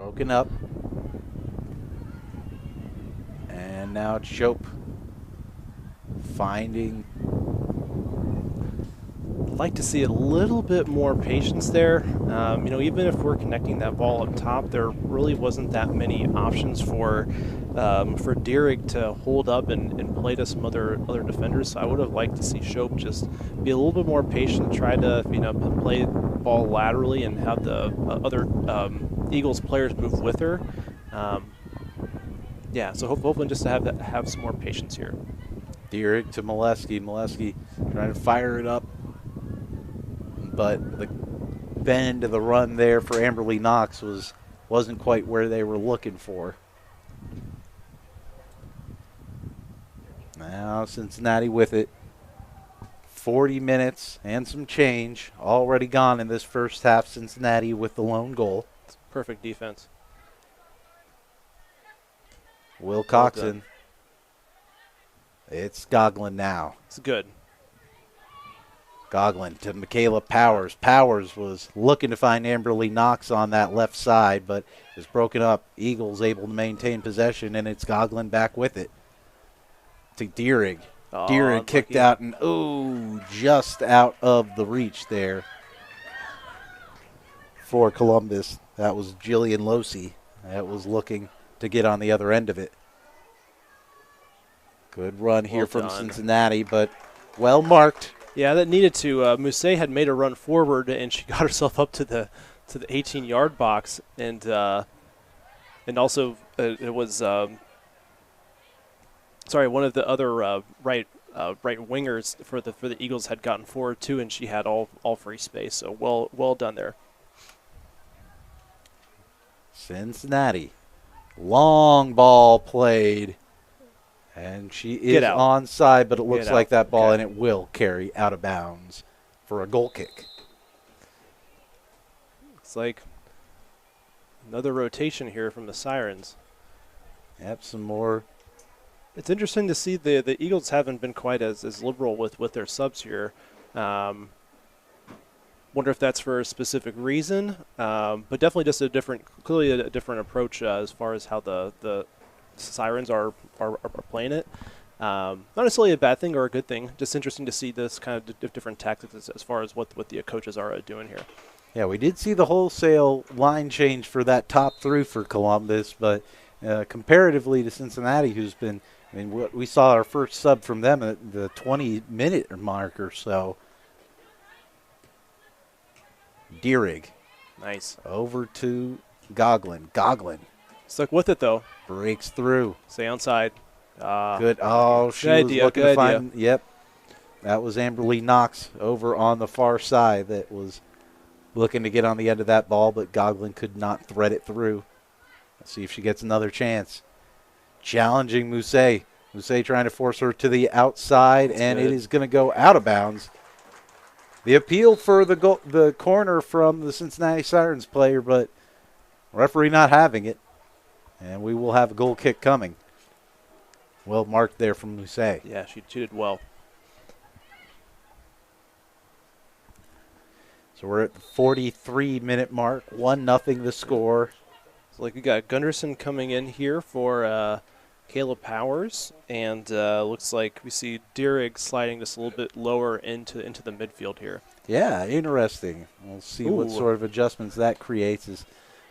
Broken up. And now it's Shope finding. I'd like to see a little bit more patience there. Even if we're connecting that ball up top, there really wasn't that many options for Dierig to hold up and play to some other defenders. So I would have liked to see Shope just be a little bit more patient, try to play the ball laterally and have the other Eagles players move with her. So hopefully just to have some more patience here. Dierig to Molesky. Molesky trying to fire it up. But the bend of the run there for Amberly Knox wasn't quite where they were looking for. Now Cincinnati with it. 40 minutes and some change already gone in this first half. Cincinnati with the lone goal. It's perfect defense. Will Coxon. It's Goglin now. It's good. Goglin to Michaela Powers. Powers was looking to find Amberly Knox on that left side, but is broken up. Eagles able to maintain possession, and it's Goglin back with it. To Dierig. Dierig kicked out, and just out of the reach there for Columbus. That was Jillian Losey that was looking to get on the other end of it. Good run here from Cincinnati, but well marked. Yeah, that needed to. Mousset had made a run forward, and she got herself up to the 18-yard box, and also it was one of the other right wingers for the Eagles had gotten forward too, and she had all free space. So well done there. Cincinnati, long ball played. And she is onside, but it looks like that ball, and it will carry out of bounds for a goal kick. It's like another rotation here from the Sirens. Yep, some more. It's interesting to see the Eagles haven't been quite as liberal with their subs here. Wonder if that's for a specific reason, but definitely just clearly a different approach as far as how the Sirens are playing it. Not necessarily a bad thing or a good thing. Just interesting to see this kind of different tactics as far as what the coaches are doing here. Yeah, we did see the wholesale line change for that top through for Columbus, but comparatively to Cincinnati, who's been, we saw our first sub from them at the 20-minute mark or so. Dierig. Nice. Over to Goglin. Goglin. Stuck with it, though. Breaks through. Stay onside. Good. Oh, she was looking to find. Yep. That was Amberly Knox over on the far side that was looking to get on the end of that ball, but Goglin could not thread it through. Let's see if she gets another chance. Challenging Mousset. Mousset trying to force her to the outside, and it is going to go out of bounds. The appeal for the corner from the Cincinnati Sirens player, but referee not having it. And we will have a goal kick coming. Well marked there from Mousset. Yeah, she did well. So we're at the 43-minute mark. 1-0 the score. So we got Gunderson coming in here for Caleb Powers. And looks like we see Dierig sliding just a little bit lower into the midfield here. Yeah, interesting. We'll see what sort of adjustments that creates. As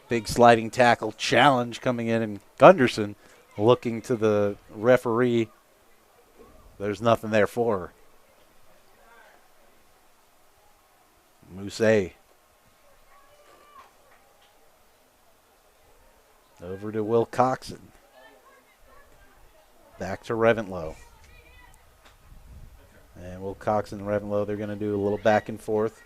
big sliding tackle challenge coming in, and Gunderson looking to the referee. There's nothing there for her. Mousset. Over to Will Coxon. Back to Reventlow. And Will Coxon and Reventlow, they're going to do a little back and forth.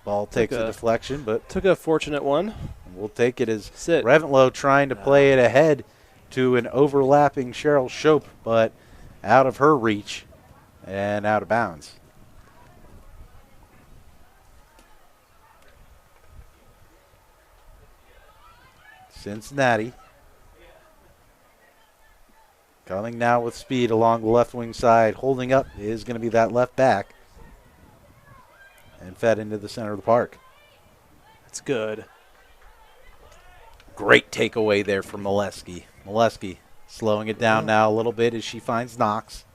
Ball takes a deflection, but took a fortunate one. We'll take it as Reventlow trying to play it ahead to an overlapping Cheryl Shope, but out of her reach and out of bounds. Cincinnati coming now with speed along the left wing side. Holding up is going to be that left back. And fed into the center of the park. It's good. Great takeaway there for Molesky. Molesky slowing it down now a little bit as she finds Knox.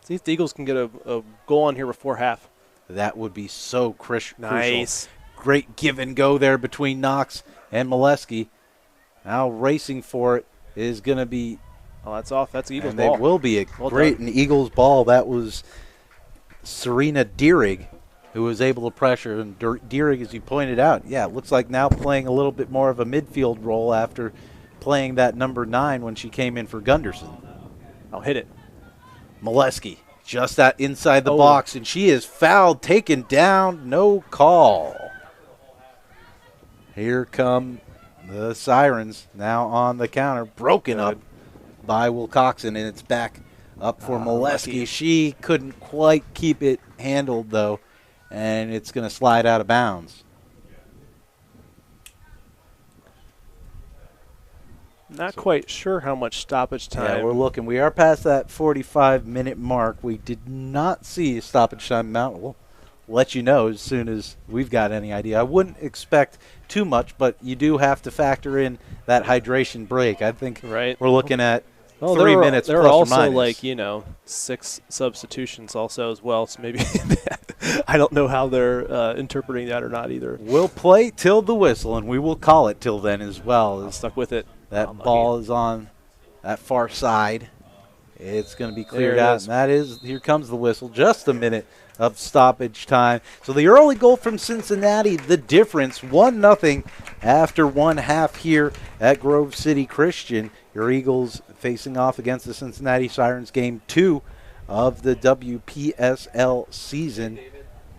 See if the Eagles can get a goal on here before half. That would be so crucial. Nice. Great give and go there between Knox and Molesky. Now racing for it is going to be. Oh, that's off. That's Eagles' and ball. It will be a great an Eagles ball. That was Serena Dierig who was able to pressure. And Dierig, as you pointed out, it looks like now playing a little bit more of a midfield role after playing that number 9 when she came in for Gunderson. I'll hit it. Molesky just that inside the box, and she is fouled, taken down, no call. Here come the Sirens now on the counter, broken up by Wilcoxon, and it's back up for Molesky. She couldn't quite keep it handled, though, and it's going to slide out of bounds. Not quite sure how much stoppage time. Yeah, we're looking. We are past that 45-minute mark. We did not see a stoppage time amount. We'll let you know as soon as we've got any idea. I wouldn't expect too much, but you do have to factor in that hydration break. I think we're looking at 3 minutes plus or minus. There are also 6 substitutions also as well, so maybe I don't know how they're interpreting that or not either. We'll play till the whistle, and we will call it till then as well. I'm stuck with it. That ball is on that far side. It's going to be cleared out, and that is, here comes the whistle. Just a minute of stoppage time. So the early goal from Cincinnati, the difference, 1-0 after one half here at Grove City Christian. Your Eagles facing off against the Cincinnati Sirens, game 2 of the WPSL season.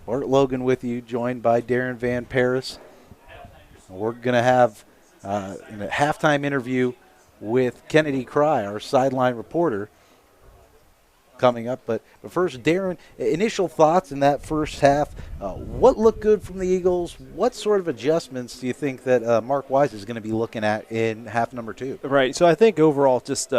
Bart Logan with you, joined by Darren Van Paris. We're going to have a halftime interview with Kennedy Cry, our sideline reporter, coming up. But first, Darren, initial thoughts in that first half. What looked good from the Eagles? What sort of adjustments do you think that Mark Wise is going to be looking at in half number 2? Right. So I think overall just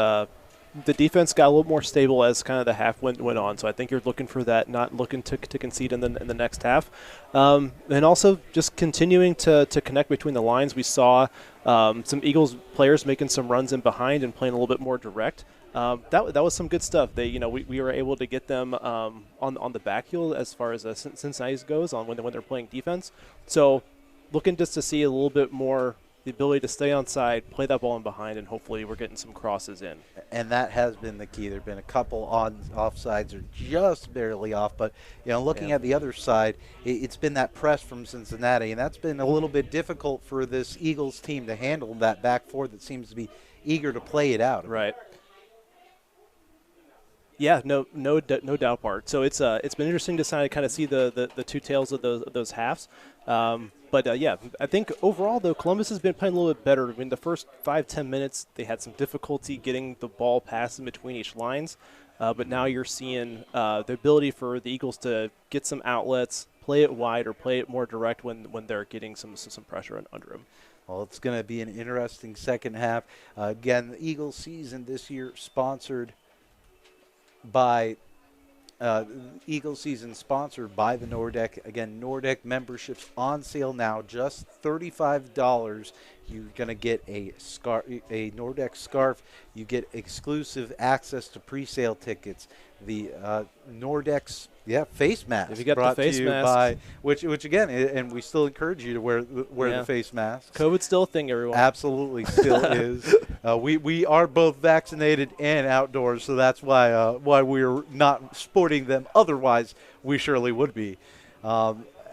the defense got a little more stable as kind of the half went on. So I think you're looking for that, not looking to concede in the next half. And also just continuing to connect between the lines. We saw some Eagles players making some runs in behind and playing a little bit more direct. That was some good stuff. They, we were able to get them on the back heel as far as Cincinnati goes on when they're playing defense. So looking just to see a little bit more the ability to stay on side, play that ball in behind, and hopefully we're getting some crosses in. And that has been the key. There have been a couple offsides or just barely off, but looking at the other side, it's been that press from Cincinnati, and that's been a little bit difficult for this Eagles team to handle, that back four that seems to be eager to play it out. Right. Yeah, no doubt, Bart. So it's been interesting to kind of see the two tails of those halves. But I think overall, though, Columbus has been playing a little bit better. I mean, the first 5-10 minutes, they had some difficulty getting the ball passed in between each lines. But now you're seeing the ability for the Eagles to get some outlets, play it wide, or play it more direct when they're getting some pressure under them. Well, it's going to be an interesting second half. Again, the Eagles season this year sponsored by Eagle season sponsored by the Nordeck. Again, Nordeck memberships on sale now, just $35. You're going to get a Nordeck scarf. You get exclusive access to pre-sale tickets. The Nordeck's face mask. If you got the face mask, which again, and we still encourage you to wear the face mask. COVID's still a thing, everyone. Absolutely, still is. We are both vaccinated and outdoors, so that's why we're not sporting them. Otherwise, we surely would be.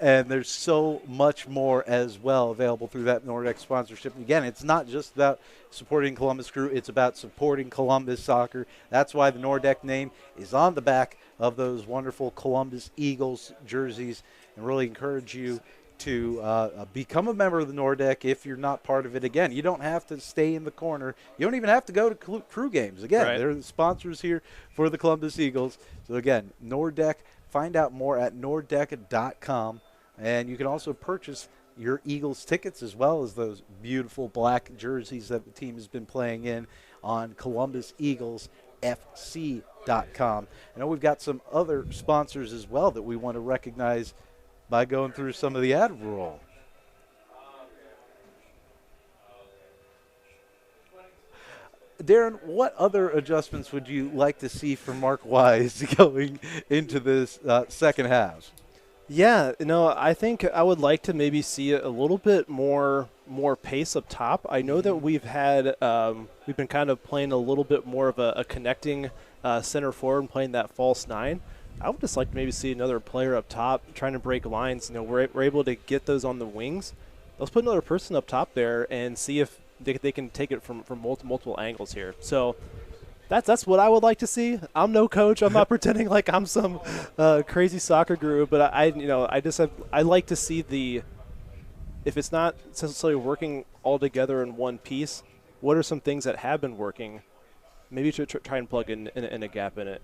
And there's so much more as well available through that Nordeck sponsorship. Again, it's not just about supporting Columbus Crew. It's about supporting Columbus soccer. That's why the Nordeck name is on the back of those wonderful Columbus Eagles jerseys, and really encourage you to become a member of the Nordeck if you're not part of it. Again, you don't have to stay in the corner. You don't even have to go to Crew games. Again, they're the sponsors here for the Columbus Eagles. So, again, Nordeck, find out more at nordeck.com. And you can also purchase your Eagles tickets as well as those beautiful black jerseys that the team has been playing in on ColumbusEaglesFC.com. I know we've got some other sponsors as well that we want to recognize by going through some of the ad roll. Darren, what other adjustments would you like to see from Mark Wise going into this second half? Yeah, I think I would like to maybe see a little bit more pace up top. I know that we've been kind of playing a little bit more of a connecting center forward and playing that false nine. I would just like to maybe see another player up top trying to break lines. We're able to get those on the wings. Let's put another person up top there and see if they can take it from multiple angles here. So that's what I would like to see. I'm no coach. I'm not pretending like I'm some crazy soccer guru, but I like to see if it's not necessarily working all together in one piece, what are some things that have been working? Maybe to try and plug in a gap in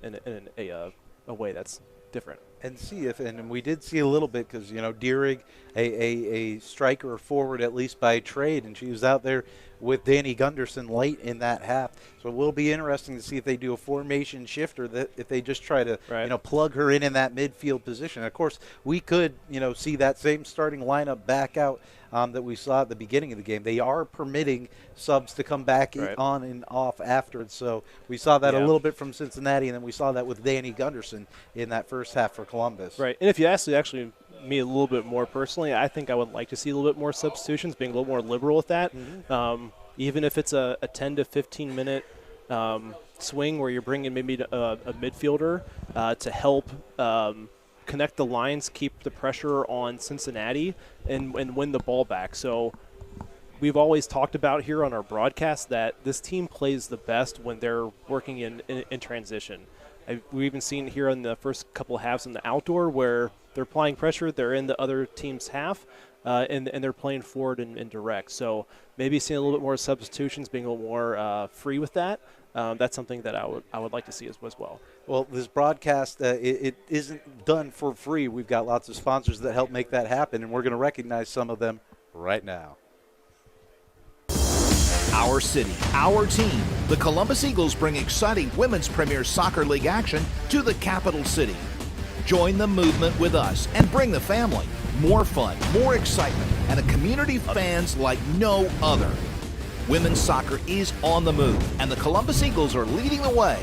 a way that's different. And see if, and we did see a little bit because, Deering, a striker or forward at least by trade, and she was out there with Danny Gunderson late in that half. So it will be interesting to see if they do a formation shift or if they just try to, plug her in that midfield position. And of course, we could, see that same starting lineup back out that we saw at the beginning of the game. They are permitting subs to come back on and off afterwards. So we saw that a little bit from Cincinnati, and then we saw that with Danny Gunderson in that first half for Columbus. Right. And if you ask actually me a little bit more personally, I think I would like to see a little bit more substitutions, being a little more liberal with that. Mm-hmm. Even if it's a 10 to 15 minute swing where you're bringing maybe a midfielder to help connect the lines, keep the pressure on Cincinnati, and win the ball back. So we've always talked about here on our broadcast that this team plays the best when they're working in transition. We've even seen here in the first couple of halves in the outdoor where they're applying pressure, they're in the other team's half, and they're playing forward and direct. So maybe seeing a little bit more substitutions, being a little more free with that. That's something that I would like to see as well. Well, this broadcast, it isn't done for free. We've got lots of sponsors that help make that happen, and we're going to recognize some of them right now. Our city, our team. The Columbus Eagles bring exciting Women's Premier Soccer League action to the capital city. Join the movement with us and bring the family. More fun, more excitement, and a community of fans like no other. Women's soccer is on the move, and the Columbus Eagles are leading the way.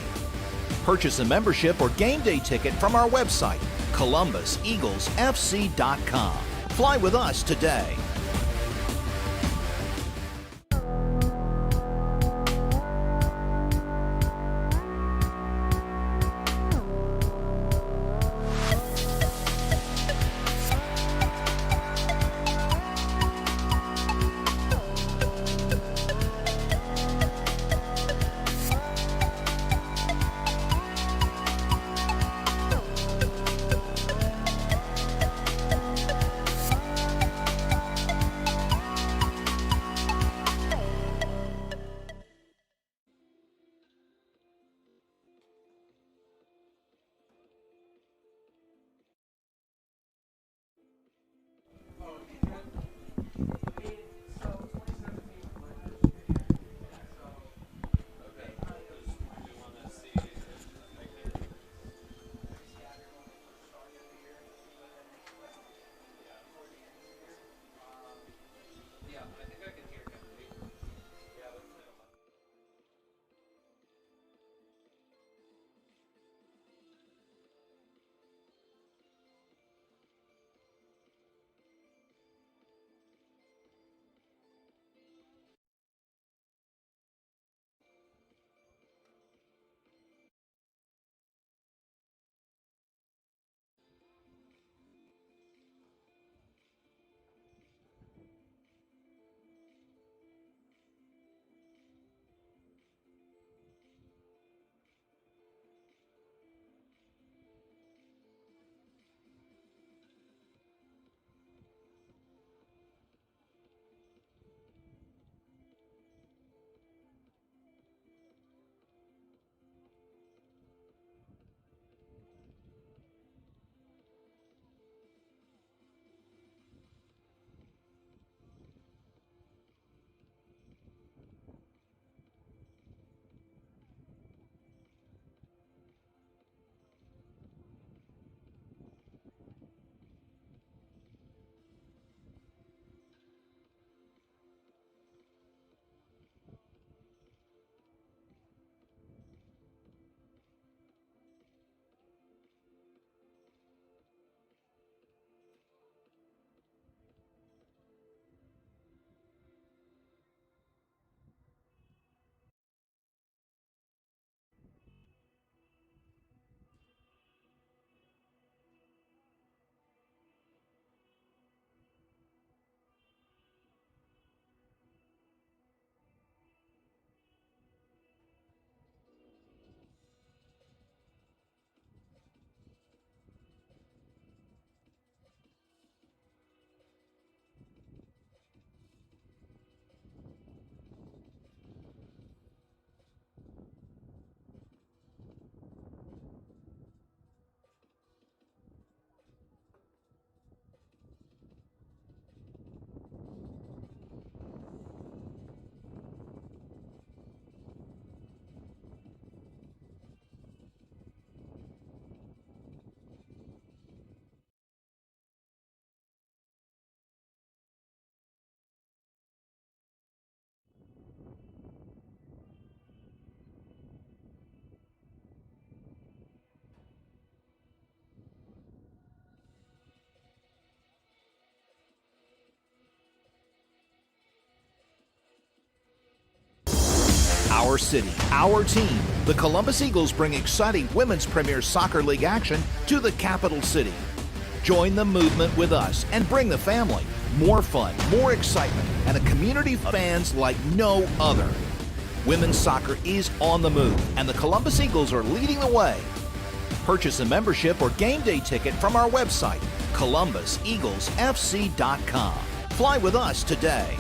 Purchase a membership or game day ticket from our website, columbuseaglesfc.com. Fly with us today. our city, our team. The Columbus Eagles bring exciting Women's Premier Soccer League action to the capital city. Join the movement with us and bring the family. More fun, more excitement, and a community of fans like no other. Women's soccer is on the move, and the Columbus Eagles are leading the way. Purchase a membership or game day ticket from our website, ColumbusEaglesFC.com. Fly with us today.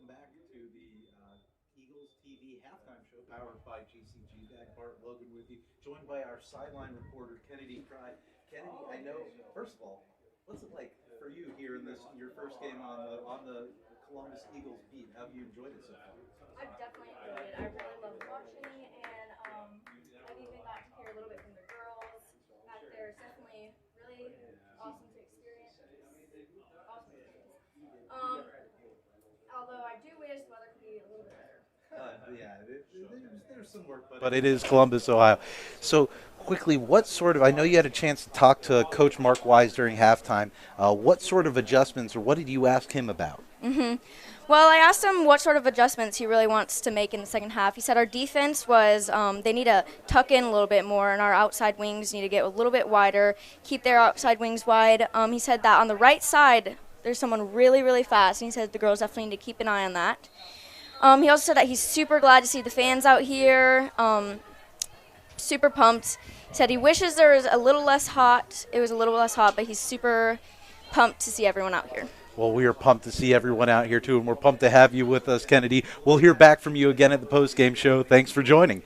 welcome back to the Eagles TV halftime show powered by GCG. Dak Bart Logan with you, joined by our sideline reporter Kennedy Fry. Kennedy, I know. First of all, what's it like for you here in this your first game on the Columbus Eagles beat? How have you enjoyed it so far? I've definitely enjoyed it. I really love watching, and I've even got to hear a little bit from the girls back there. It's definitely really awesome to experience. Awesome experience. Although I do wish the weather could be a little bit better. There's some work, but it is Columbus, Ohio. So quickly, what sort of? I know you had a chance to talk to Coach Mark Wise during halftime. What sort of adjustments, or what did you ask him about? Well, I asked him what sort of adjustments he really wants to make in the second half. He said our defense was they need to tuck in a little bit more, and our outside wings need to get a little bit wider, keep their outside wings wide. He said that on the right side, there's someone really, really fast, and he said the girls definitely need to keep an eye on that. He also said that he's super glad to see the fans out here, super pumped. He said he wishes there was a little less hot. It was a little less hot, but he's super pumped to see everyone out here. Well, we are pumped to see everyone out here, too, and we're pumped to have you with us, Kennedy. We'll hear back from you again at the post-game show. Thanks for joining.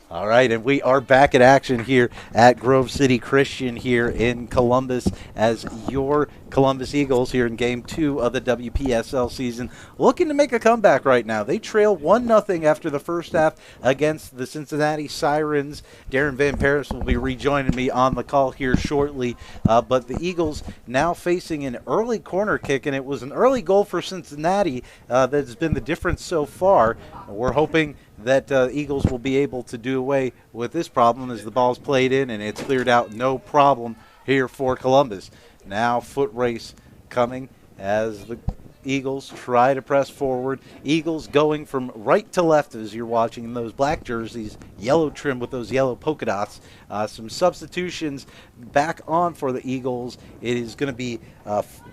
All right, and we are back at action here at Grove City Christian here in Columbus as your Columbus Eagles here in Game 2 of the WPSL season looking to make a comeback right now. They trail 1-0 after the first half against the Cincinnati Sirens. Darren Van Paris will be rejoining me on the call here shortly, but the Eagles now facing an early corner kick, and it was an early goal for Cincinnati that's been the difference so far. We're hoping that Eagles will be able to do away with this problem as the ball's played in and it's cleared out, no problem here for Columbus. Now foot race coming as the Eagles try to press forward. Eagles going from right to left as you're watching in those black jerseys, yellow trim with those yellow polka dots. Some substitutions back on for the Eagles. It is going to be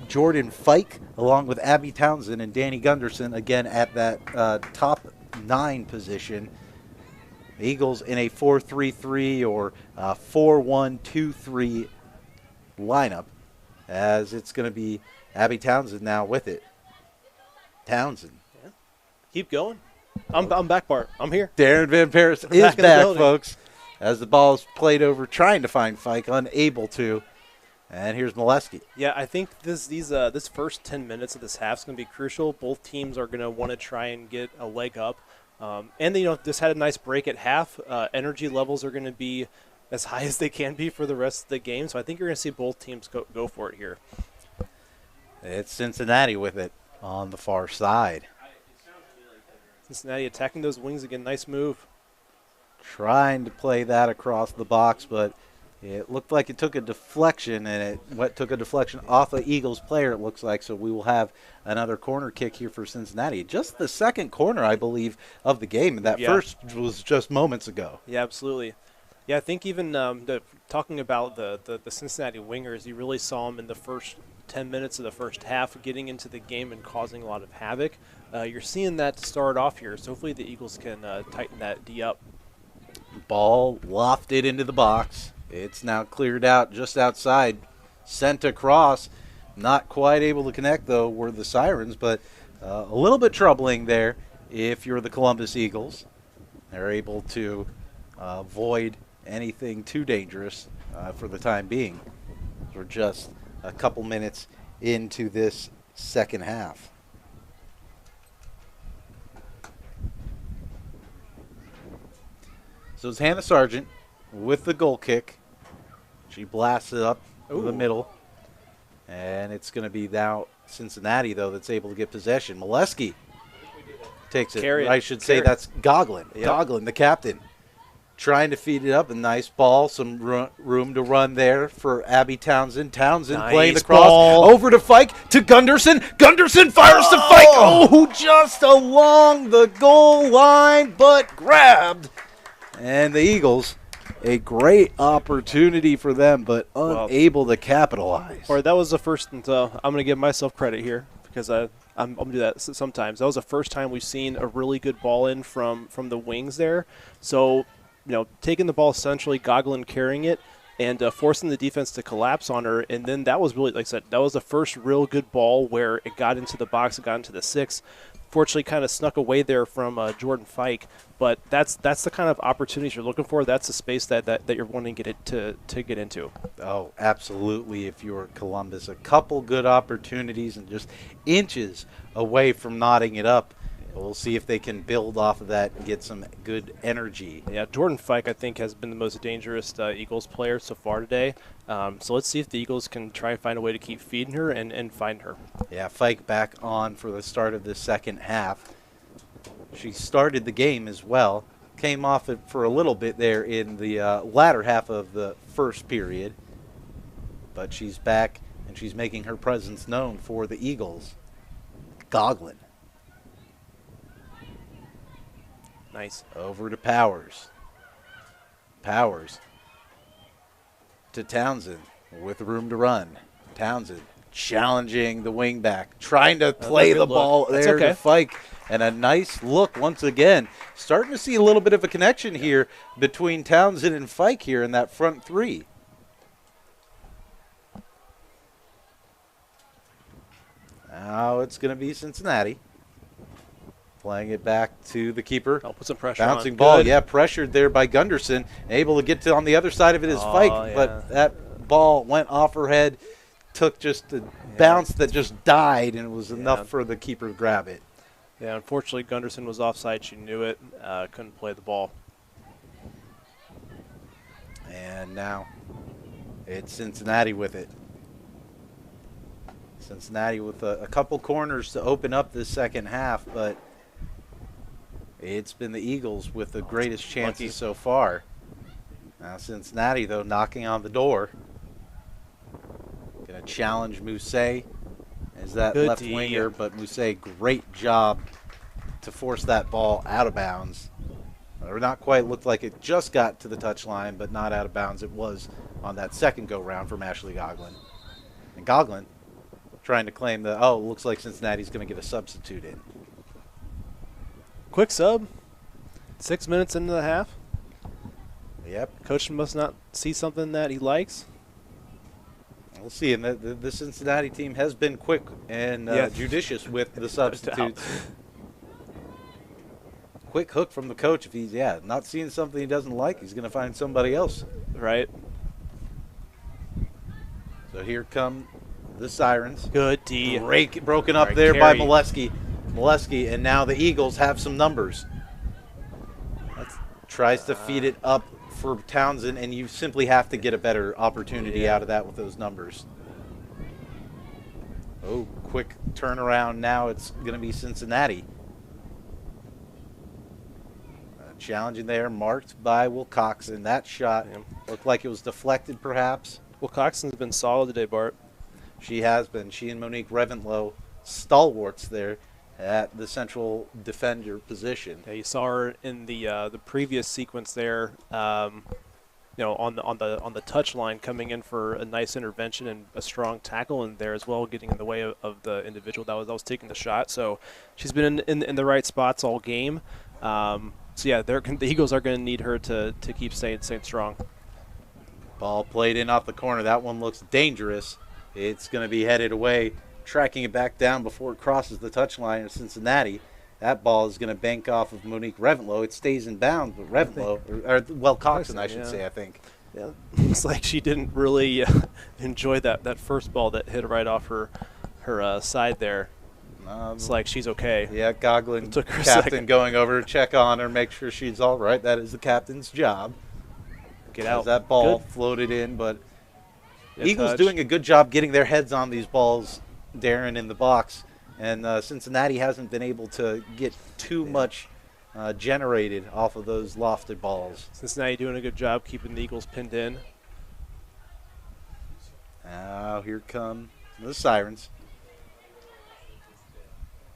Jordan Fike along with Abby Townsend and Danny Gunderson again at that top 9 position. Eagles in a 4-3-3 or 4-1-2-3 lineup as it's going to be Abby Townsend now with it. Townsend. Yeah. Keep going. I'm back, Bart. I'm here. Darren Van Paris is back, folks, as the ball is played over, trying to find Fike, unable to. And here's Molesky. Yeah, I think this first 10 minutes of this half is going to be crucial. Both teams are going to want to try and get a leg up. And, this had a nice break at half. Energy levels are going to be as high as they can be for the rest of the game. So I think you're going to see both teams go for it here. It's Cincinnati with it on the far side. Cincinnati attacking those wings again. Nice move. Trying to play that across the box, but it looked like it took a deflection, and it took a deflection off an Eagles player, it looks like. So we will have another corner kick here for Cincinnati. Just the second corner, I believe, of the game. And that first was just moments ago. Yeah, absolutely. Yeah, I think even talking about the Cincinnati wingers, you really saw them in the first 10 minutes of the first half getting into the game and causing a lot of havoc. You're seeing that to start off here. So hopefully the Eagles can tighten that D up. Ball lofted into the box. It's now cleared out just outside, sent across. Not quite able to connect, though, were the Sirens, but a little bit troubling there if you're the Columbus Eagles. They're able to avoid anything too dangerous for the time being. We're just a couple minutes into this second half. So it's Hannah Sargent with the goal kick. She blasts it up to the middle. And it's going to be now Cincinnati, though, that's able to get possession. Molesky takes it. I should say that's Goglin. Yep. Goglin, the captain, trying to feed it up. A nice ball. Some room to run there for Abby Townsend. Townsend playing the cross over to Fike to Gunderson. Gunderson fires to Fike. Oh, just along the goal line, but grabbed. And the Eagles, a great opportunity for them, but unable to capitalize. Or that was the first, and I'm going to give myself credit here because I'm going to do that sometimes. That was the first time we've seen a really good ball in from the wings there. So, taking the ball essentially, Goglin carrying it, and forcing the defense to collapse on her. And then that was really, like I said, that was the first real good ball where it got into the box, it got into the 6. Fortunately, kind of snuck away there from Jordan Fike. But that's the kind of opportunities you're looking for. That's the space that you're wanting to get into. Oh, absolutely. If you're Columbus, a couple good opportunities and just inches away from knotting it up. We'll see if they can build off of that and get some good energy. Yeah, Jordan Fike, I think, has been the most dangerous Eagles player so far today. So let's see if the Eagles can try and find a way to keep feeding her and find her. Yeah, Fike back on for the start of the second half. She started the game as well. Came off it for a little bit there in the latter half of the first period. But she's back, and she's making her presence known for the Eagles. Goglin. Nice. Over to Powers. Powers to Townsend with room to run. Townsend challenging the wingback, trying to play the ball there to Fike. And a nice look once again. Starting to see a little bit of a connection here between Townsend and Fike here in that front 3. Now it's going to be Cincinnati. Playing it back to the keeper. I'll put some pressure Bouncing on. ball, Good. yeah, pressured there by Gunderson. Able to get to on the other side of it is Fike, yeah. but that ball went off her head, took just a bounce that just died, and it was enough for the keeper to grab it. Yeah, unfortunately, Gunderson was offside. She knew it. Couldn't play the ball. And now it's Cincinnati with it. Cincinnati with a couple corners to open up this second half, but it's been the Eagles with the greatest chances so far. Now Cincinnati, though, knocking on the door. Going to challenge Mousset as that left winger, but Mousset, great job to force that ball out of bounds. Or not quite looked like it just got to the touchline, but not out of bounds. It was on that second go-round from Ashley Goglin. And Goglin trying to claim that, oh, it looks like Cincinnati's going to get a substitute in. Quick sub. 6 minutes into the half. Yep. Coach must not see something that he likes. We'll see. And the Cincinnati team has been quick and judicious with the substitutes. Quick hook from the coach. If he's not seeing something he doesn't like, he's going to find somebody else. Right. So here come the Sirens. Good D. Broken up there by Molesky, and now the Eagles have some numbers. Tries to feed it up for Townsend, and you simply have to get a better opportunity out of that with those numbers. Oh, quick turnaround. Now it's going to be Cincinnati. Challenging there, marked by Wilcoxon. That shot looked like it was deflected, perhaps. Wilcoxon's been solid today, Bart. She has been. She and Monique Reventlow, stalwarts there at the central defender position. Yeah, you saw her in the previous sequence there. On the touch line, coming in for a nice intervention and a strong tackle in there as well, getting in the way of the individual that was taking the shot. So she's been in the right spots all game. The Eagles are going to need her to keep staying strong. Ball played in off the corner. That one looks dangerous. It's going to be headed away, tracking it back down before it crosses the touchline of Cincinnati. That ball is going to bank off of Monique Reventlow. It stays in bounds, but Wilcoxon, I should say, I think. Yeah, it's like she didn't really enjoy that first ball that hit right off her side there. It's like she's okay. Yeah, Goglin, took her captain, going over to check on her, make sure she's all right. That is the captain's job. Get out. That ball floated in, but Eagles touch. doing a good job getting their heads on these balls, Darren, in the box. And Cincinnati hasn't been able to get too much generated off of those lofted balls. Cincinnati doing a good job keeping the Eagles pinned in. Now here come the Sirens.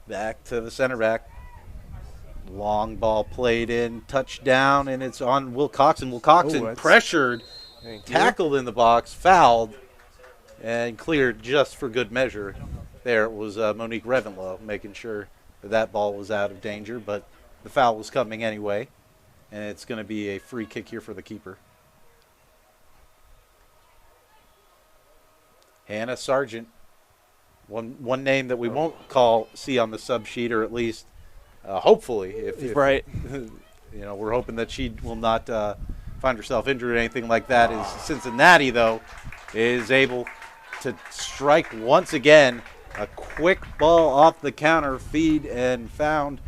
Back to the center back. Long ball played in, touchdown, and it's on Wilcoxon. Wilcoxon pressured, tackled in the box, fouled, and cleared just for good measure. There it was Monique Reventlow making sure that ball was out of danger, but the foul was coming anyway, and it's going to be a free kick here for the keeper. Hannah Sargent, one name that we won't see on the sub sheet, or at least hopefully, if right. We're hoping that she will not find herself injured or anything like that. Is Cincinnati, though, is able to strike once again. A quick ball off the counter, feed and found,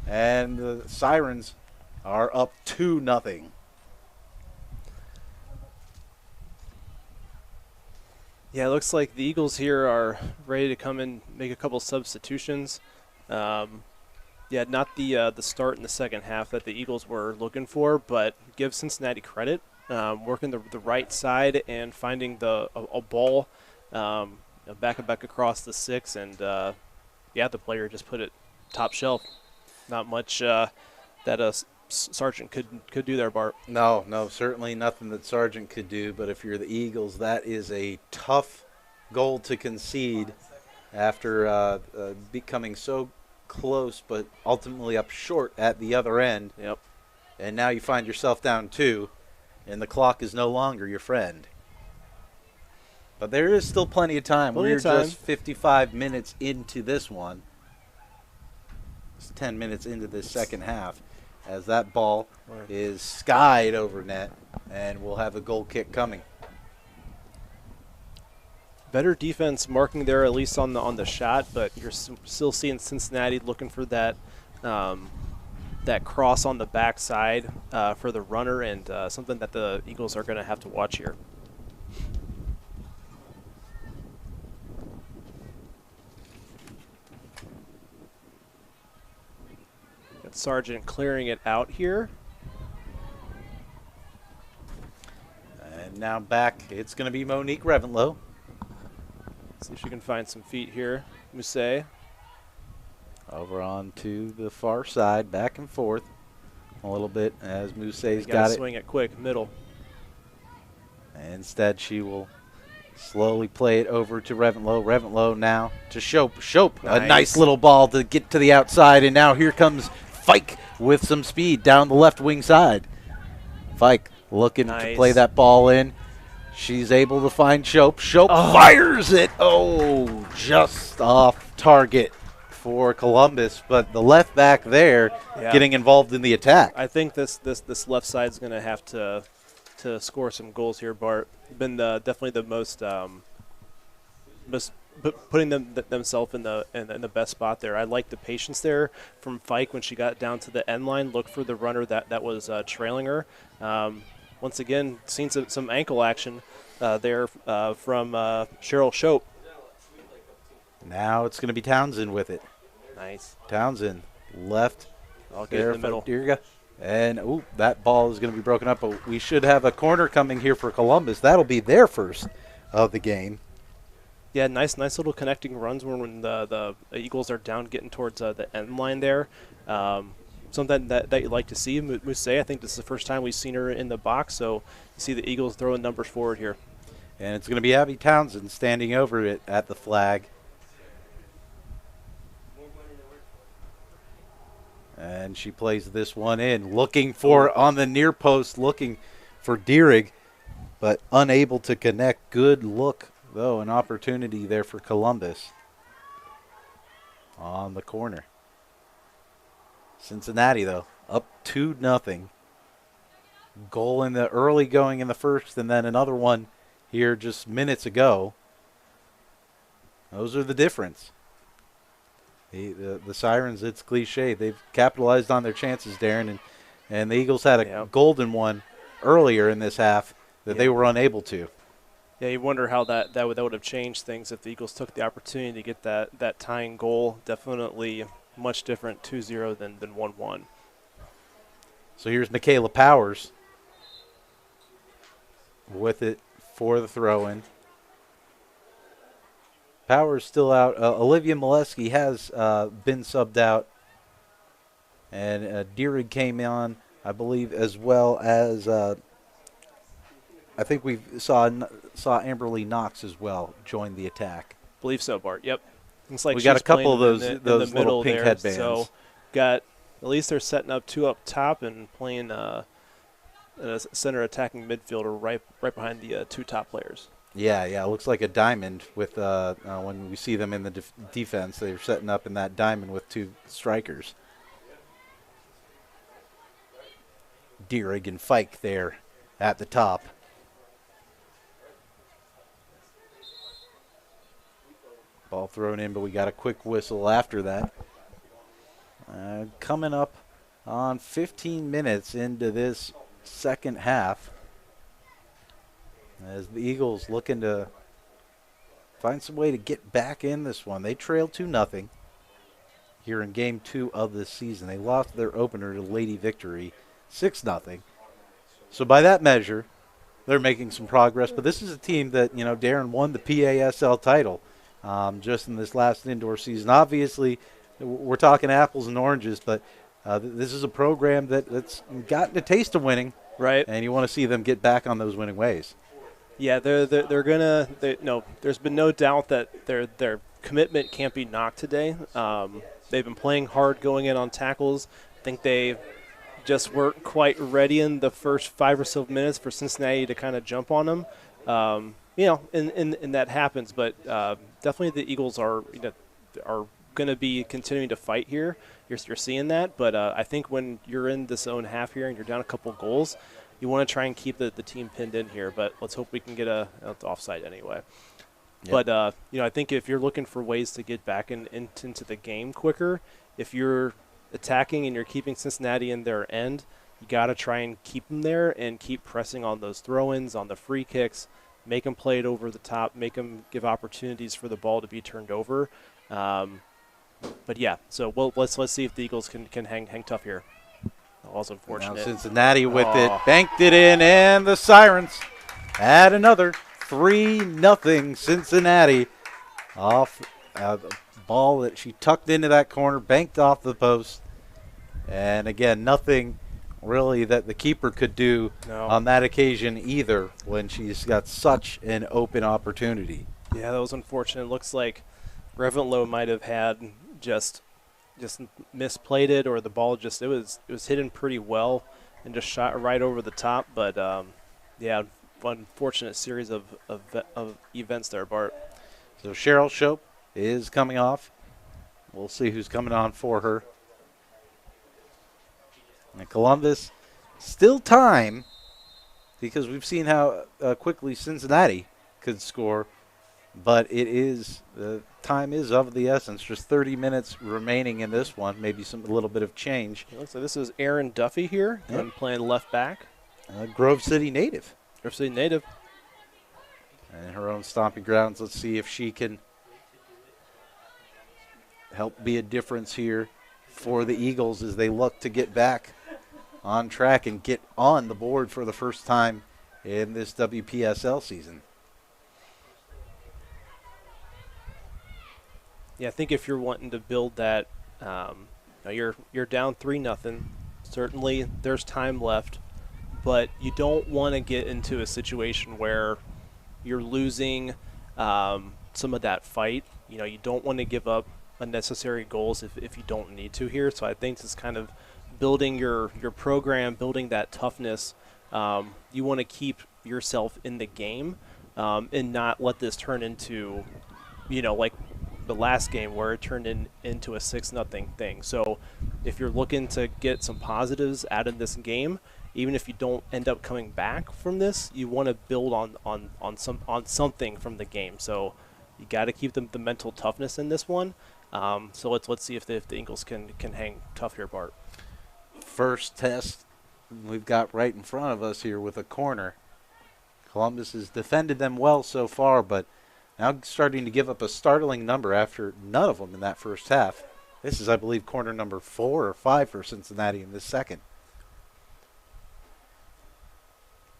and the Sirens are up 2-0. Yeah, it looks like the Eagles here are ready to come in, make a couple substitutions. Not the start in the second half that the Eagles were looking for, but give Cincinnati credit, working the right side and finding a ball back and back across the 6, and the player just put it top shelf. Not much that Sargent could do there, Bart. No, certainly nothing that Sargent could do. But if you're the Eagles, that is a tough goal to concede after becoming so close, but ultimately up short at the other end. Yep. And now you find yourself down 2, and the clock is no longer your friend. But there is still plenty of time. We're just 55 minutes into this one. It's 10 minutes into this second half, as that ball is skied over net, and we'll have a goal kick coming. Better defense marking there, at least on the shot, but you're still seeing Cincinnati looking for that that cross on the backside for the runner, and something that the Eagles are going to have to watch here. Sargent clearing it out here. And now back, it's going to be Monique Revenlow. See if she can find some feet here. Mousset. Over on to the far side, back and forth a little bit as Mousset's got it. Swing it quick, middle. And instead, she will slowly play it over to Revenlow. Revenlow now to Shope. Shope, nice. A nice little ball to get to the outside, and now here comes Fike with some speed down the left wing side. Fike looking to play that ball in. She's able to find Shope. Shope fires it. Oh, just off target for Columbus, but the left back there getting involved in the attack. I think this left side is going to have to score some goals here, Bart. Been definitely the most putting themselves in the best spot there. I like the patience there from Fike when she got down to the end line. Look for the runner that was trailing her. Once again, seen some ankle action there from Cheryl Shope. Now it's going to be Townsend with it. Nice. Townsend left. I'll get in the middle. Dirga. And that ball is going to be broken up, but we should have a corner coming here for Columbus. That'll be their first of the game. Yeah, nice little connecting runs when the Eagles are down, getting towards the end line there. Something that you like to see. Mousset, I think this is the first time we've seen her in the box, so you see the Eagles throwing numbers forward here. And it's going to be Abby Townsend standing over it at the flag. And she plays this one in, looking for on the near post, looking for Dierig, but unable to connect. Good look, though, an opportunity there for Columbus on the corner. Cincinnati, though, up 2-0. Goal in the early going in the first, and then another one here just minutes ago. Those are the difference. The Sirens, it's cliche. They've capitalized on their chances, Darren, and the Eagles had a golden one earlier in this half that they were unable to. Yeah, you wonder how that would have changed things if the Eagles took the opportunity to get that tying goal. Definitely much different 2-0 than 1-1. So here's Michaela Powers with it for the throw-in. Powers still out. Olivia Molesky has been subbed out. And Dierig came on, I believe, as well as I think we saw Amberly Knox as well join the attack. Believe so, Bart. Yep. Looks like we got a couple of those in the little pink there, headbands. So got at least they're setting up two up top and playing a center attacking midfielder right behind the two top players. Yeah, it looks like a diamond with when we see them in the defense, they're setting up in that diamond with two strikers. Dierig and Fike there at the top. Ball thrown in, but we got a quick whistle after that. Coming up on 15 minutes into this second half, as the Eagles looking to find some way to get back in this one. They trailed 2-0 here in Game 2 of this season. They lost their opener to Lady Victory 6-0. So by that measure, they're making some progress. But this is a team that, Darren won the PASL title just in this last indoor season. Obviously, we're talking apples and oranges, but this is a program that's gotten a taste of winning. Right. And you want to see them get back on those winning ways. Yeah, they're gonna. There's been no doubt that their commitment can't be knocked today. They've been playing hard going in on tackles. I think they just weren't quite ready in the first 5 or so minutes for Cincinnati to kind of jump on them. And that happens, but definitely the Eagles are going to be continuing to fight here. You're seeing that, but I think when you're in this own half here and you're down a couple goals, you want to try and keep the team pinned in here, but let's hope we can get a offside anyway. Yep. But, I think if you're looking for ways to get back into the game quicker, if you're attacking and you're keeping Cincinnati in their end, you got to try and keep them there and keep pressing on those throw-ins, on the free kicks, make them play it over the top, make them give opportunities for the ball to be turned over. But, yeah, so let's see if the Eagles can hang tough here. That was unfortunate. Now Cincinnati with it, banked it in, and the Sirens add another 3-0 Cincinnati off the ball that she tucked into that corner, banked off the post. And again, nothing really that the keeper could do on that occasion either when she's got such an open opportunity. Yeah, that was unfortunate. It looks like Reventlow might have had just misplayed it, or the ball it was hidden pretty well and just shot right over the top. But unfortunate series of events there, Bart. So Cheryl Shope is coming off. We'll see who's coming on for her. And Columbus, still time, because we've seen how quickly Cincinnati could score. But the time is of the essence. Just 30 minutes remaining in this one. Maybe a little bit of change. It looks like this is Erin Duffy here, playing left back. Grove City native. Grove City native. And her own stomping grounds. Let's see if she can help be a difference here for the Eagles as they look to get back on track and get on the board for the first time in this WPSL season. Yeah, I think if you're wanting to build that, you're down 3-0. Certainly, there's time left, but you don't want to get into a situation where you're losing some of that fight. You don't want to give up unnecessary goals if you don't need to here. So I think it's kind of building your program, building that toughness. You want to keep yourself in the game and not let this turn into, like the last game where it turned into a 6-0 thing. So if you're looking to get some positives out of this game, even if you don't end up coming back from this, you want to build on something from the game. So you got to keep the mental toughness in this one. So let's see if the Eagles can hang tough here, Bart. First test we've got right in front of us here with a corner. Columbus has defended them well so far, but now starting to give up a startling number after none of them in that first half. This is, I believe, corner number 4 or 5 for Cincinnati in this second.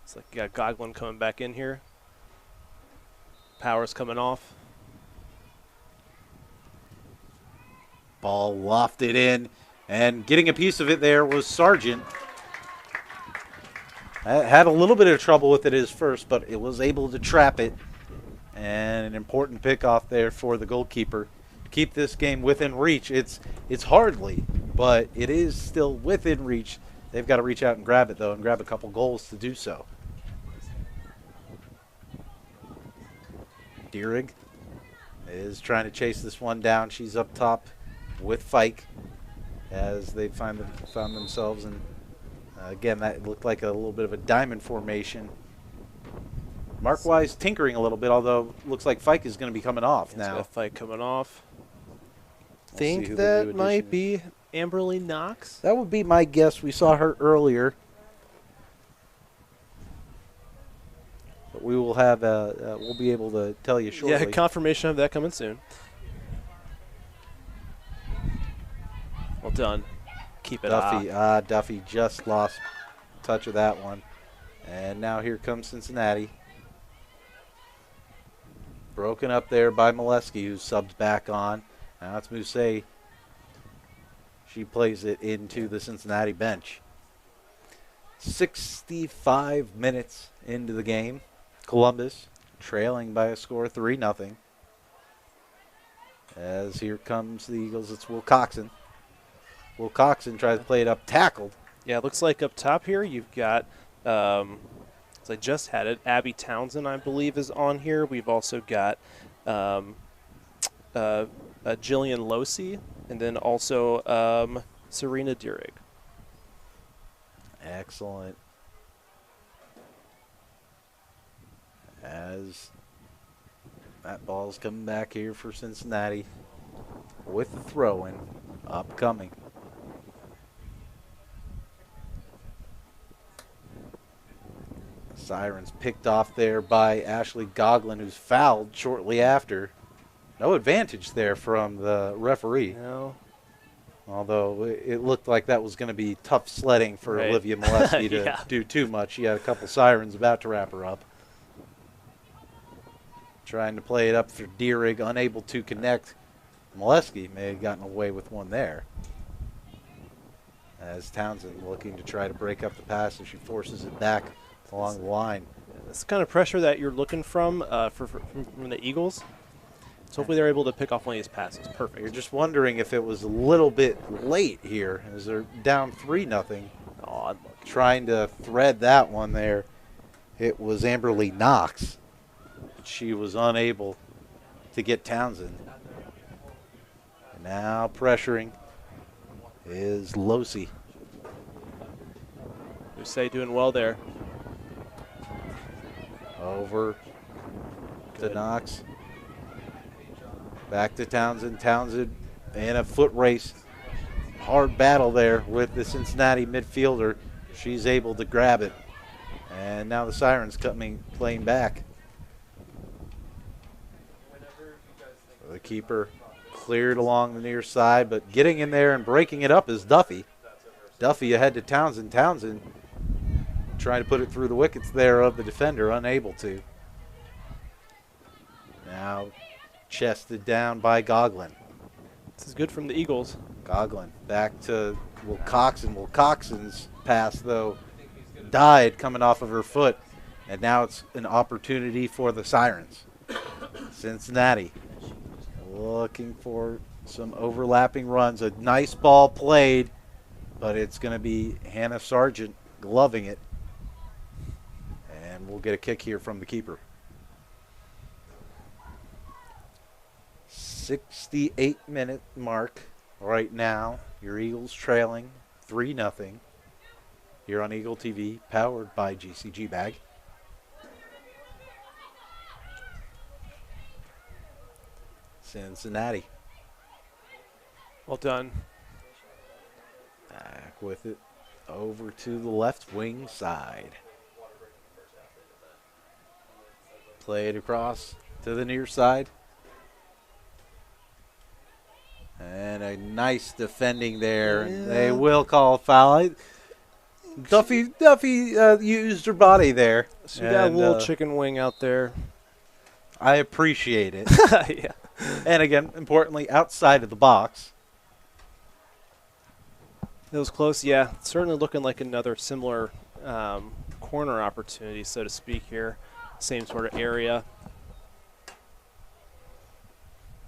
It's like you got Goglin coming back in here. Powers coming off. Ball lofted in, and getting a piece of it there was Sargent. Had a little bit of trouble with it at first, but it was able to trap it. And an important pickoff there for the goalkeeper to keep this game within reach. It's hardly, but it is still within reach. They've got to reach out and grab it, though, and grab a couple goals to do so. Dierig is trying to chase this one down. She's up top with Fike as they found themselves in, again, that looked like a little bit of a diamond formation. Mark-wise tinkering a little bit, although looks like Fike is going to be coming off now. Fike coming off. We'll think that might be Amberly Knox. That would be my guess. We saw her earlier. But we will have we'll be able to tell you shortly. Yeah, confirmation of that coming soon. Well done. Keep it Duffy. Duffy just lost touch of that one. And now here comes Cincinnati. Broken up there by Molesky, who subs back on. Now it's Mousset. She plays it into the Cincinnati bench. 65 minutes into the game. Columbus trailing by a score 3-0. As here comes the Eagles, it's Will Coxon. Will Coxon tries to play it up, tackled. Yeah, it looks like up top here you've got, as I just had it, Abby Townsend, I believe, is on here. We've also got Jillian Losey, and then also Serena Dierig. Excellent. As that ball's coming back here for Cincinnati with the throw-in upcoming. Sirens picked off there by Ashley Goglin, who's fouled shortly after. No advantage there from the referee. No. Although it looked like that was going to be tough sledding for Olivia Molesky to do too much. She had a couple Sirens about to wrap her up. Trying to play it up for Dierig, unable to connect. Molesky may have gotten away with one there. As Townsend looking to try to break up the pass as she forces it back along the line. That's the kind of pressure that you're looking from the Eagles. So hopefully they're able to pick off one of these passes. Perfect. You're just wondering if it was a little bit late here as they're down 3-0. Oh, trying to thread that one there. It was Amberly Knox. She was unable to get Townsend. And now pressuring is Losey. Mousset doing well there. Over to Knox. Back to Townsend. Townsend in a foot race. Hard battle there with the Cincinnati midfielder. She's able to grab it. And now the Sirens playing back. The keeper cleared along the near side, but getting in there and breaking it up is Duffy. Duffy ahead to Townsend. Townsend trying to put it through the wickets there of the defender, unable to. Now chested down by Goglin. This is good from the Eagles. Goglin back to Will Coxon. Will Coxon's pass, though, died coming off of her foot, and now it's an opportunity for the Sirens. Cincinnati looking for some overlapping runs. A nice ball played, but it's going to be Hannah Sargent gloving it. And we'll get a kick here from the keeper. 68-minute mark right now. Your Eagles trailing 3-0 here on Eagle TV, powered by GCG Bag. Cincinnati. Well done. Back with it over to the left wing side. Play it across to the near side. And a nice defending there. Yeah. They will call a foul. Duffy used her body there. She got a little chicken wing out there. I appreciate it. Yeah. And again, importantly, outside of the box. It was close, yeah. Certainly looking like another similar corner opportunity, so to speak, here. Same sort of area.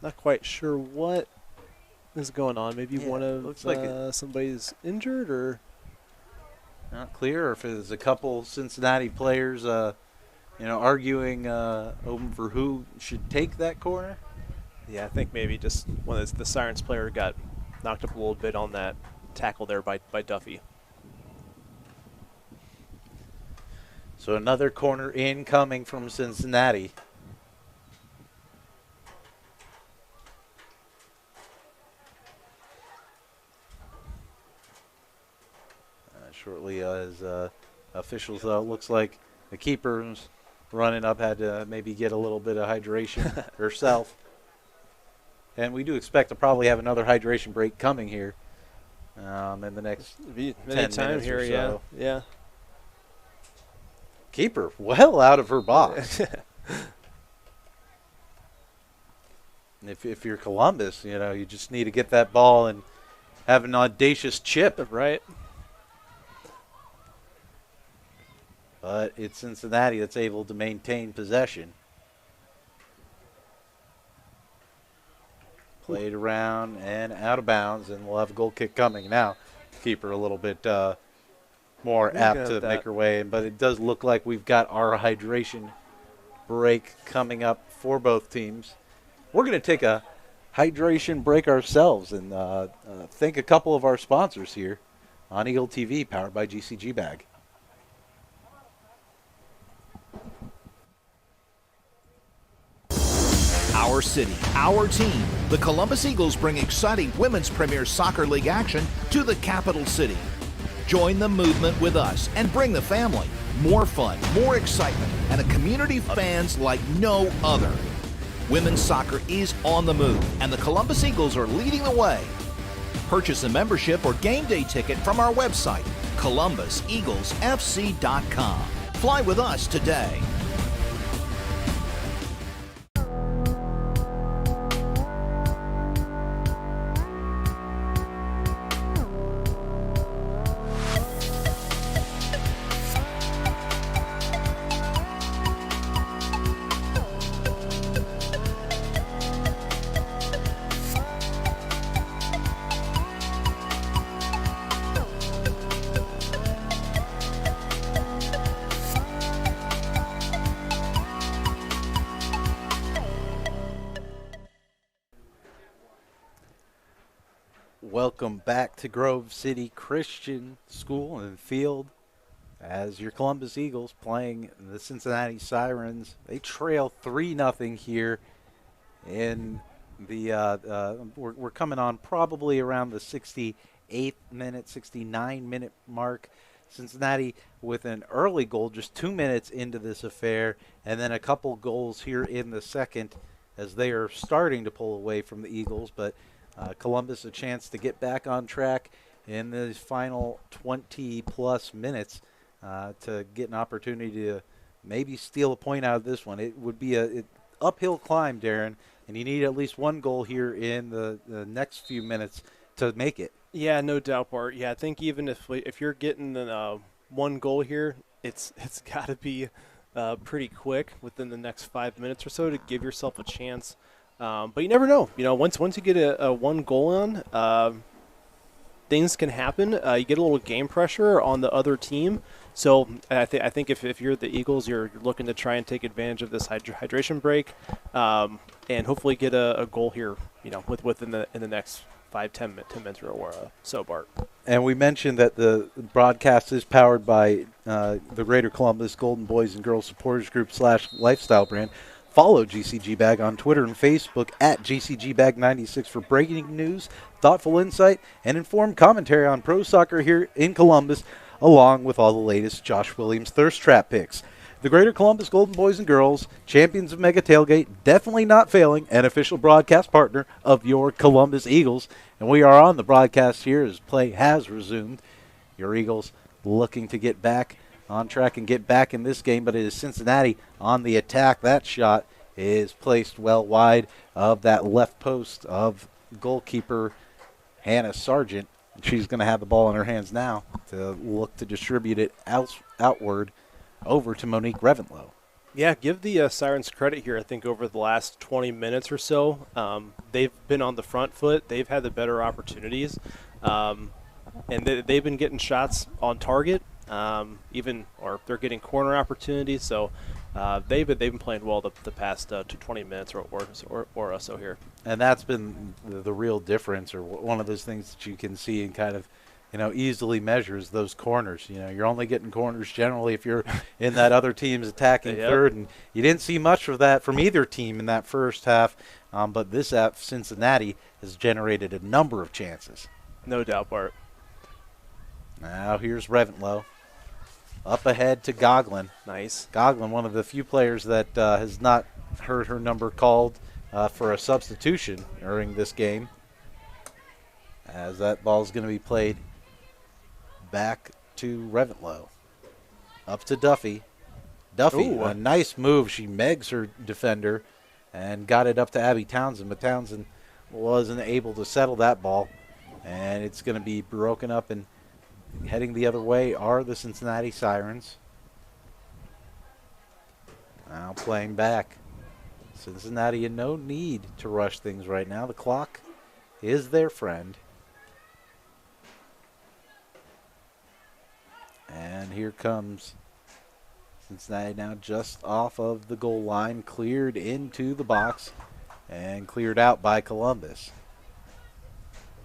Not quite sure what is going on. Maybe one of looks like somebody's injured, or not clear, or if there's a couple Cincinnati players arguing over who should take that corner. Yeah, I think maybe just when the Sirens player got knocked up a little bit on that tackle there by Duffy. So another corner incoming from Cincinnati. Shortly as officials, looks like the keeper's running up, had to maybe get a little bit of hydration herself. And we do expect to probably have another hydration break coming here in the next 10 minutes here, or so. Yeah. Keeper well out of her box. And if you're Columbus, you just need to get that ball and have an audacious chip. Right. But it's Cincinnati that's able to maintain possession. Played around and out of bounds, and we'll have a goal kick coming now. Keeper a little bit more apt to make her way in, but it does look like we've got our hydration break coming up for both teams. We're going to take a hydration break ourselves and thank a couple of our sponsors here on Eagle TV, powered by GCG Bag. Our city, our team. The Columbus Eagles bring exciting Women's Premier Soccer League action to the capital city. Join the movement with us and bring the family. More fun, more excitement, and a community of fans like no other. Women's soccer is on the move, and the Columbus Eagles are leading the way. Purchase a membership or game day ticket from our website, columbuseaglesfc.com. Fly with us today. Welcome back to Grove City Christian School and Field as your Columbus Eagles playing the Cincinnati Sirens. They trail 3-0 here in the we're coming on probably around the 68th minute, 69-minute mark. Cincinnati with an early goal just 2 minutes into this affair, and then a couple goals here in the second as they are starting to pull away from the Eagles, but Columbus a chance to get back on track in these final 20-plus minutes to get an opportunity to maybe steal a point out of this one. It would be an uphill climb, Darren, and you need at least one goal here in the next few minutes to make it. Yeah, no doubt, Bart. Yeah, I think even if you're getting one goal here, it's got to be pretty quick within the next 5 minutes or so to give yourself a chance. But you never know. Once you get a one goal on, things can happen. You get a little game pressure on the other team. So I think if you're the Eagles, you're looking to try and take advantage of this hydration break, and hopefully get a goal here. Within the next 5-10 minutes or so, Bart. And we mentioned that the broadcast is powered by the Greater Columbus Golden Boys and Girls Supporters Group / Lifestyle Brand. Follow GCG Bag on Twitter and Facebook at GCGBag96 for breaking news, thoughtful insight, and informed commentary on pro soccer here in Columbus, along with all the latest Josh Williams Thirst Trap picks. The Greater Columbus Golden Boys and Girls, champions of Mega Tailgate, definitely not failing, and official broadcast partner of your Columbus Eagles. And we are on the broadcast here as play has resumed. Your Eagles looking to get back on track and get back in this game, but it is Cincinnati on the attack. That shot is placed well wide of that left post of goalkeeper Hannah Sargent. She's going to have the ball in her hands now to look to distribute it outward over to Monique Revenlow. Yeah, give the Sirens credit here. I think over the last 20 minutes or so, they've been on the front foot. They've had the better opportunities. And they've been getting shots on target, or they're getting corner opportunities. So they've been playing well the past 20 minutes or so here. And that's been the real difference, or one of those things that you can see and kind of, easily measures those corners. You're only getting corners generally if you're in that other team's attacking third, and you didn't see much of that from either team in that first half. But this half, Cincinnati has generated a number of chances. No doubt, Bart. Now here's Reventlow. Up ahead to Goglin. Nice. Goglin, one of the few players that has not heard her number called for a substitution during this game, as that ball is going to be played back to Reventlow. Up to Duffy. Duffy, Ooh. a nice move. She megs her defender and got it up to Abby Townsend, but Townsend wasn't able to settle that ball, and it's going to be broken up, and heading the other way are the Cincinnati Sirens. Now playing back. Cincinnati in no need to rush things right now. The clock is their friend. And here comes Cincinnati now just off of the goal line, cleared into the box and cleared out by Columbus.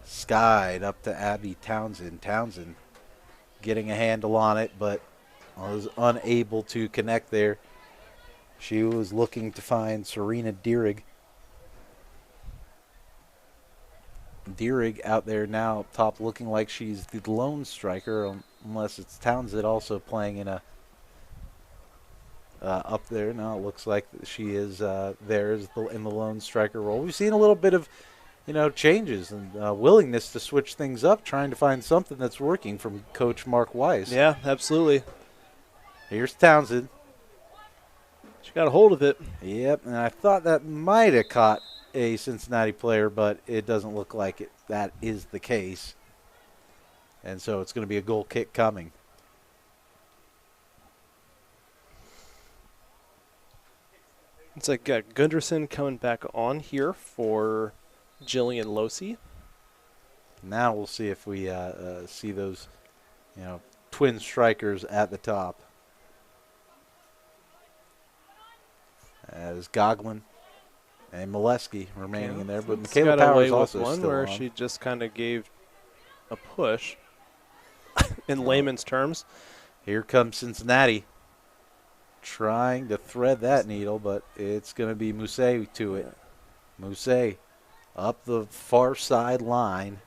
Skied up to Abby Townsend. Townsend getting a handle on it, but was unable to connect there. She was looking to find Serena Dierig. Dierig out there now up top, looking like she's the lone striker, unless it's Townsend also playing in a up there. Now it looks like she is there in the lone striker role. We've seen a little bit of changes and willingness to switch things up, trying to find something that's working from Coach Mark Weiss. Yeah, absolutely. Here's Townsend. She got a hold of it. Yep, and I thought that might have caught a Cincinnati player, but it doesn't look like that is the case. And so it's going to be a goal kick coming. It's like Gunderson coming back on here for Jillian Losey. Now we'll see if we see those, twin strikers at the top. As Goglin and Molesky remaining in there, but Michaela Powers also one still where on. she just kind of gave a push in layman's terms. Here comes Cincinnati trying to thread that needle, but it's going to be Mousset to it. Mousset up the far side line.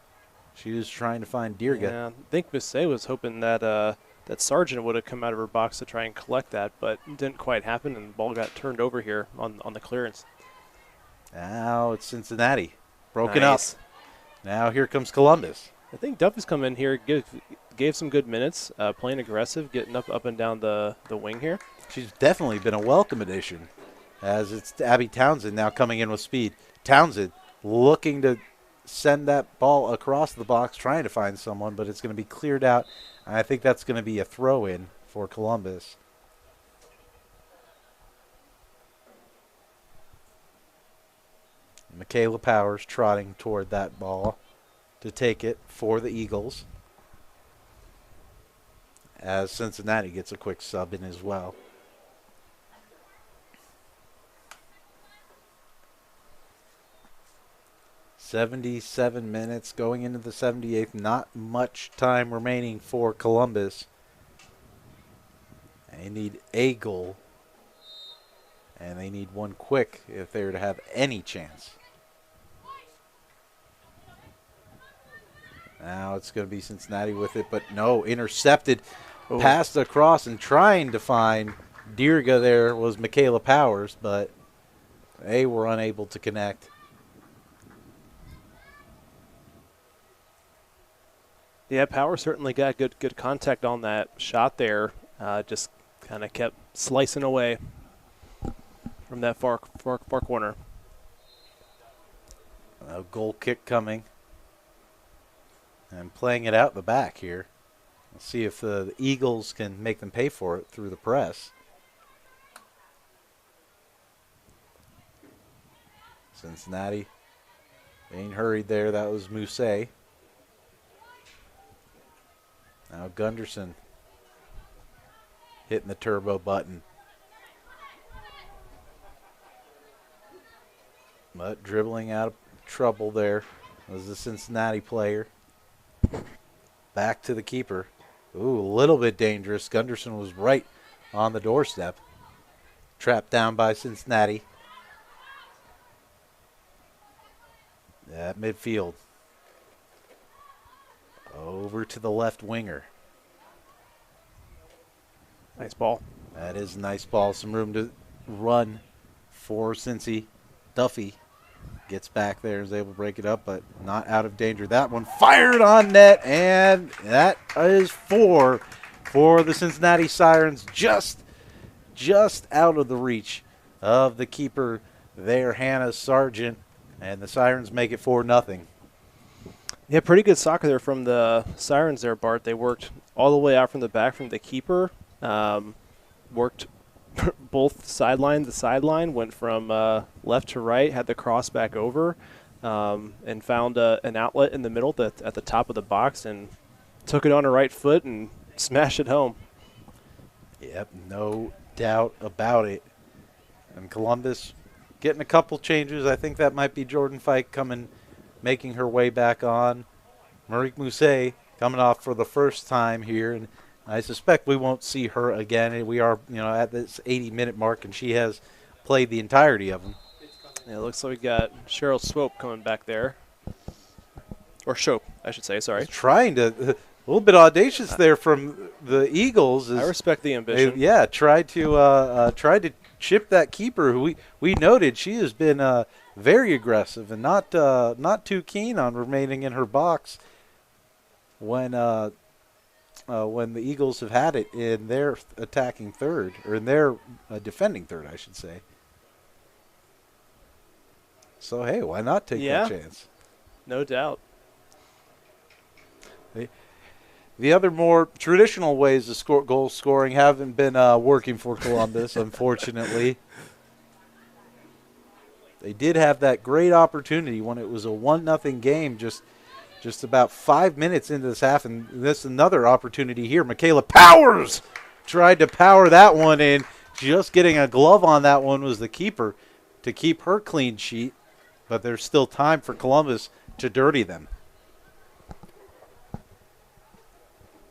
She was trying to find Dierga. Yeah, I think Mousset was hoping that that Sargent would have come out of her box to try and collect that, but it didn't quite happen, and the ball got turned over here on the clearance. Now it's Cincinnati. Broken Nice. up. Now here comes Columbus. I think Duffy's come in here, gave some good minutes, playing aggressive, getting up and down the wing here. She's definitely been a welcome addition, as it's Abby Townsend now coming in with speed. Townsend looking to send that ball across the box, trying to find someone, but it's going to be cleared out. I think that's going to be a throw-in for Columbus. Michaela Powers trotting toward that ball to take it for the Eagles, as Cincinnati gets a quick sub in as well. "77 minutes going into the 78th. Not much time remaining for Columbus. They need a goal, and they need one quick if they're to have any chance. Now it's going to be Cincinnati with it, but no, intercepted. Oh. Passed across and trying to find Dierga there was Michaela Powers, but they were unable to connect. Yeah, Power certainly got good contact on that shot there. Just kind of kept slicing away from that far corner. A goal kick coming. And playing it out the back here. Let's see if the Eagles can make them pay for it through the press. Cincinnati being hurried there. That was Mousset. Now Gunderson hitting the turbo button. But dribbling out of trouble there was the Cincinnati player. Back to the keeper. Ooh, a little bit dangerous. Gunderson was right on the doorstep. Trapped down by Cincinnati. At midfield. Over to the left winger. Nice ball. That is a nice ball. Some room to run for Cincy. Duffy gets back there, is able to break it up, but not out of danger. That one fired on net, and that is four for the Cincinnati Sirens. Just out of the reach of the keeper there, Hannah Sargent, and the Sirens make it 4-0. Yeah, pretty good soccer there from the Sirens there, Bart. They worked all the way out from the back from the keeper, worked both sideline to sideline, went from left to right, had the cross back over, and found an outlet in the middle at the top of the box and took it on her right foot and smashed it home. Yep, no doubt about it. And Columbus getting a couple changes. I think that might be Jordan Fike making her way back on. Marique Mousset coming off for the first time here, and I suspect we won't see her again. We are, at this 80-minute mark, and she has played the entirety of them. Yeah, it looks like we got Cheryl Swope coming back there. Or Shope, I should say, sorry. Trying to, a little bit audacious there from the Eagles. I respect the ambition. Tried to chip that keeper who we noted she has been very aggressive and not too keen on remaining in her box when the Eagles have had it in their attacking third, or in their defending third, I should say. So, hey, why not take that chance? No doubt. The other more traditional ways of goal scoring haven't been working for Columbus, unfortunately. They did have that great opportunity when it was a 1-0 game just about 5 minutes into this half, and this another opportunity here. Michaela Powers tried to power that one in. Just getting a glove on that one was the keeper to keep her clean sheet, but there's still time for Columbus to dirty them.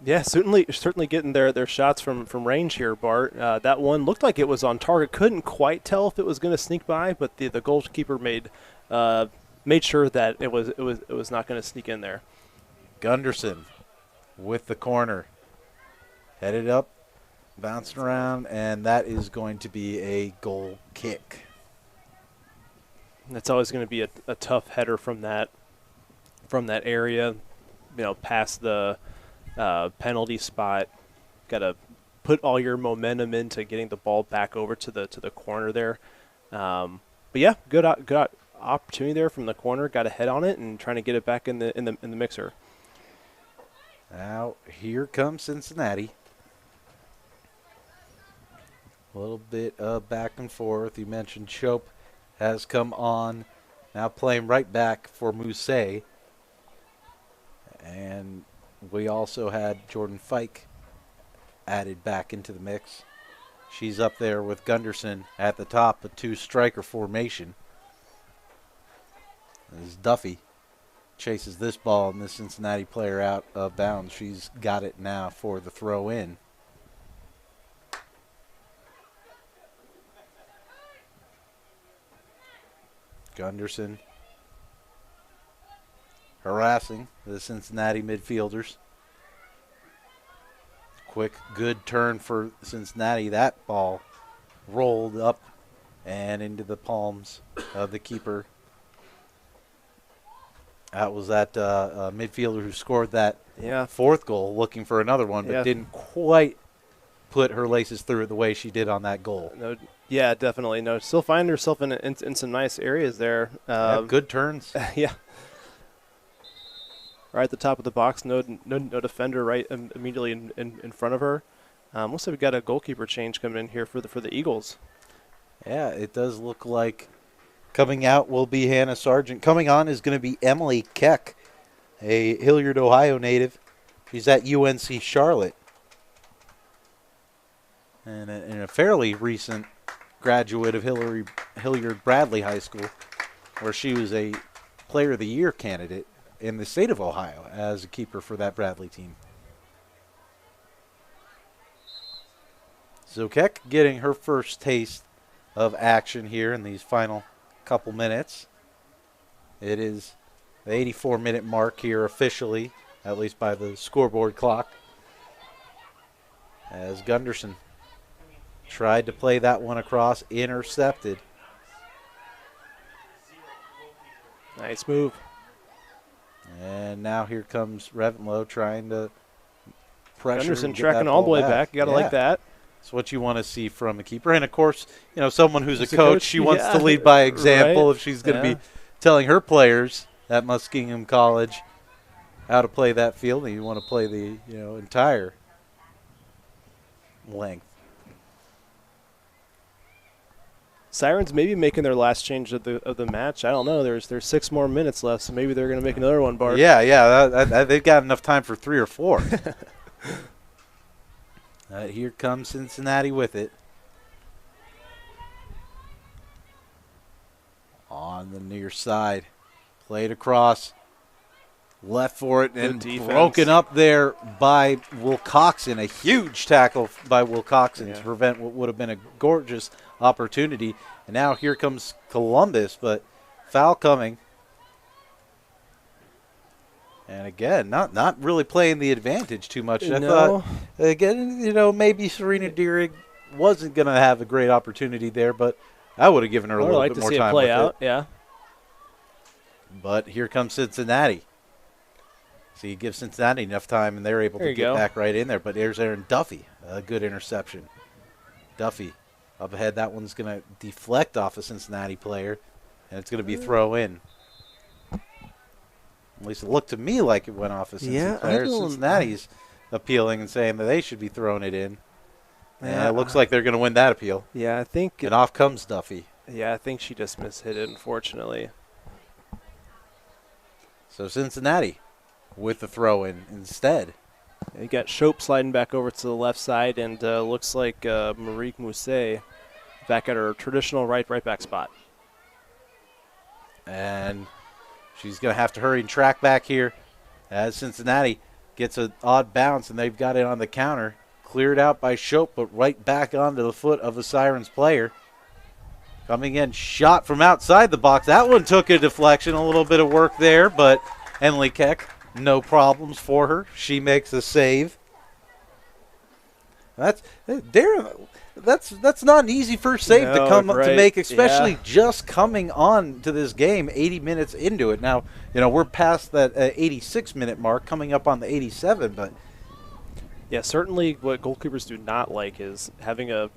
Yeah, certainly getting their shots from range here, Bart. That one looked like it was on target. Couldn't quite tell if it was going to sneak by, but the goalkeeper made sure that it was not going to sneak in there. Gunderson with the corner. Headed up, bouncing around, and that is going to be a goal kick. That's always going to be a tough header from that area, past the penalty spot. Got to put all your momentum into getting the ball back over to the corner there. But yeah, good opportunity there from the corner. Got a head on it and trying to get it back in the mixer. Now here comes Cincinnati. A little bit of back and forth. You mentioned Chope has come on. Now playing right back for Mousset. And we also had Jordan Fike added back into the mix. She's up there with Gunderson at the top, a two-striker formation. As Duffy chases this ball and the Cincinnati player out of bounds. She's got it now for the throw in. Gunderson harassing the Cincinnati midfielders. Quick, good turn for Cincinnati. That ball rolled up and into the palms of the keeper. That was that midfielder who scored that fourth goal, looking for another one, but didn't quite put her laces through it the way she did on that goal. No, yeah, definitely. No, still finding herself in some nice areas there. Good turns. Yeah. Right at the top of the box, no defender right immediately in front of her. Looks like we got a goalkeeper change coming in here for the Eagles. Yeah, it does look like coming out will be Hannah Sargent. Coming on is going to be Emily Keck, a Hilliard, Ohio native. She's at UNC Charlotte. and a fairly recent graduate of Hilliard Bradley High School, where she was a Player of the Year candidate in the state of Ohio as a keeper for that Bradley team. So Keck getting her first taste of action here in these final couple minutes. It is the 84-minute mark here officially, at least by the scoreboard clock, as Gunderson tried to play that one across, intercepted. Nice move. And now here comes Reventlow trying to pressure. Gunderson tracking all the way back. You got to like that. It's what you want to see from a keeper. And, of course, someone who's a coach, she wants to lead by example. Right. If she's going to be telling her players at Muskingum College how to play that field, and you want to play the entire length. Sirens maybe making their last change of the match. I don't know. There's 6 more minutes left, so maybe they're going to make another one, Bart. Yeah. They've got enough time for 3 or 4. Here comes Cincinnati with it. On the near side. Played across. Left for it and broken up there by Wilcoxon. A huge tackle by Wilcoxon to prevent what would have been a gorgeous opportunity. And now here comes Columbus, but foul coming. And again, not really playing the advantage too much. I thought, again, maybe Serena Deering wasn't going to have a great opportunity there, but I would have given her a little bit more time. I'd like to see it play out, yeah. But here comes Cincinnati. So you give Cincinnati enough time, and they're able to get back right in there. But there's Aaron Duffy, a good interception. Duffy up ahead. That one's going to deflect off a Cincinnati player, and it's going to be throw in. At least it looked to me like it went off a Cincinnati player. Cincinnati's appealing and saying that they should be throwing it in. And it looks like they're going to win that appeal. Yeah, I think. And off comes Duffy. Yeah, I think she just mishit it, unfortunately. So Cincinnati with the throw-in instead. You got Shope sliding back over to the left side, and looks like Marique Mousset back at her traditional right back spot. And she's going to have to hurry and track back here as Cincinnati gets an odd bounce, and they've got it on the counter. Cleared out by Shope, but right back onto the foot of a Sirens player. Coming in, shot from outside the box. That one took a deflection, a little bit of work there, but Emily Keck, no problems for her. She makes a save. That's not an easy first save to make, especially just coming on to this game 80 minutes into it. Now, we're past that 86-minute mark, coming up on the 87, but yeah, certainly what goalkeepers do not like is having a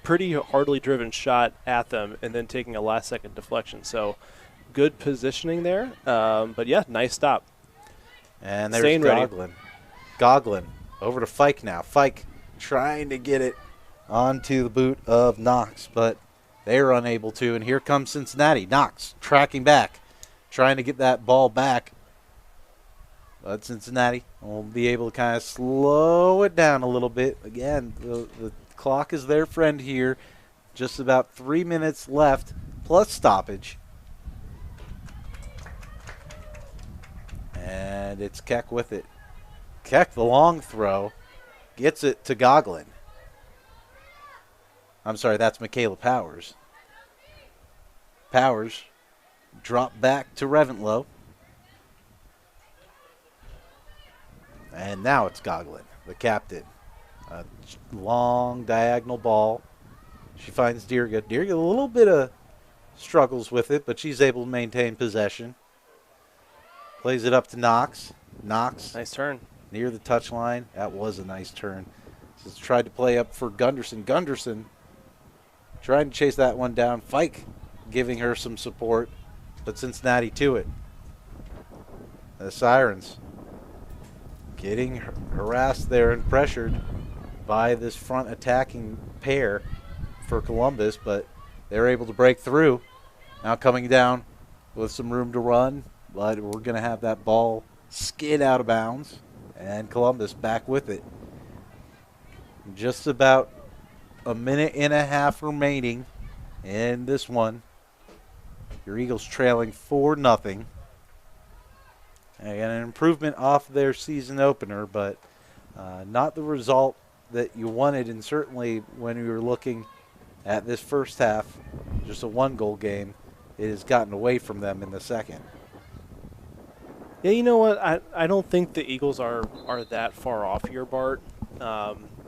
pretty hardly driven shot at them and then taking a last-second deflection. So good positioning there, but yeah, nice stop. And there's Goglin. Goglin over to Fike now. Fike trying to get it onto the boot of Knox, but they're unable to. And here comes Cincinnati. Knox tracking back, trying to get that ball back. But Cincinnati will be able to kind of slow it down a little bit. Again, the clock is their friend here. Just about 3 minutes left, plus stoppage. And it's Keck with it. Keck, the long throw, gets it to Goglin. I'm sorry, that's Michaela Powers. Powers drop back to Reventlow. And now it's Goglin, the captain. A long diagonal ball. She finds Dierga. Dierga a little bit of struggles with it, but she's able to maintain possession. Plays it up to Knox. Knox. Nice turn. Near the touchline. That was a nice turn. Just tried to play up for Gunderson. Gunderson trying to chase that one down. Fike giving her some support, but Cincinnati to it. The Sirens getting harassed there and pressured by this front attacking pair for Columbus, but they're able to break through. Now coming down with some room to run, but we're going to have that ball skid out of bounds, and Columbus back with it. Just about a minute and a half remaining in this one. Your Eagles trailing 4-0. Again, an improvement off their season opener, but not the result that you wanted. And certainly when you were looking at this first half, just a one-goal game, it has gotten away from them in the second. Yeah, you know what? I don't think the Eagles are that far off here, Bart.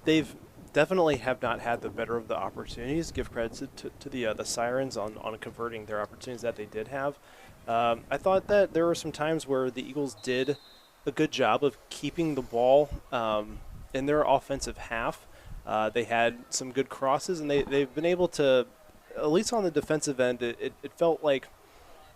They've definitely have not had the better of the opportunities. Give credit to the Sirens on converting their opportunities that they did have. I thought that there were some times where the Eagles did a good job of keeping the ball in their offensive half. They had some good crosses, and they've been able to, at least on the defensive end, it felt like,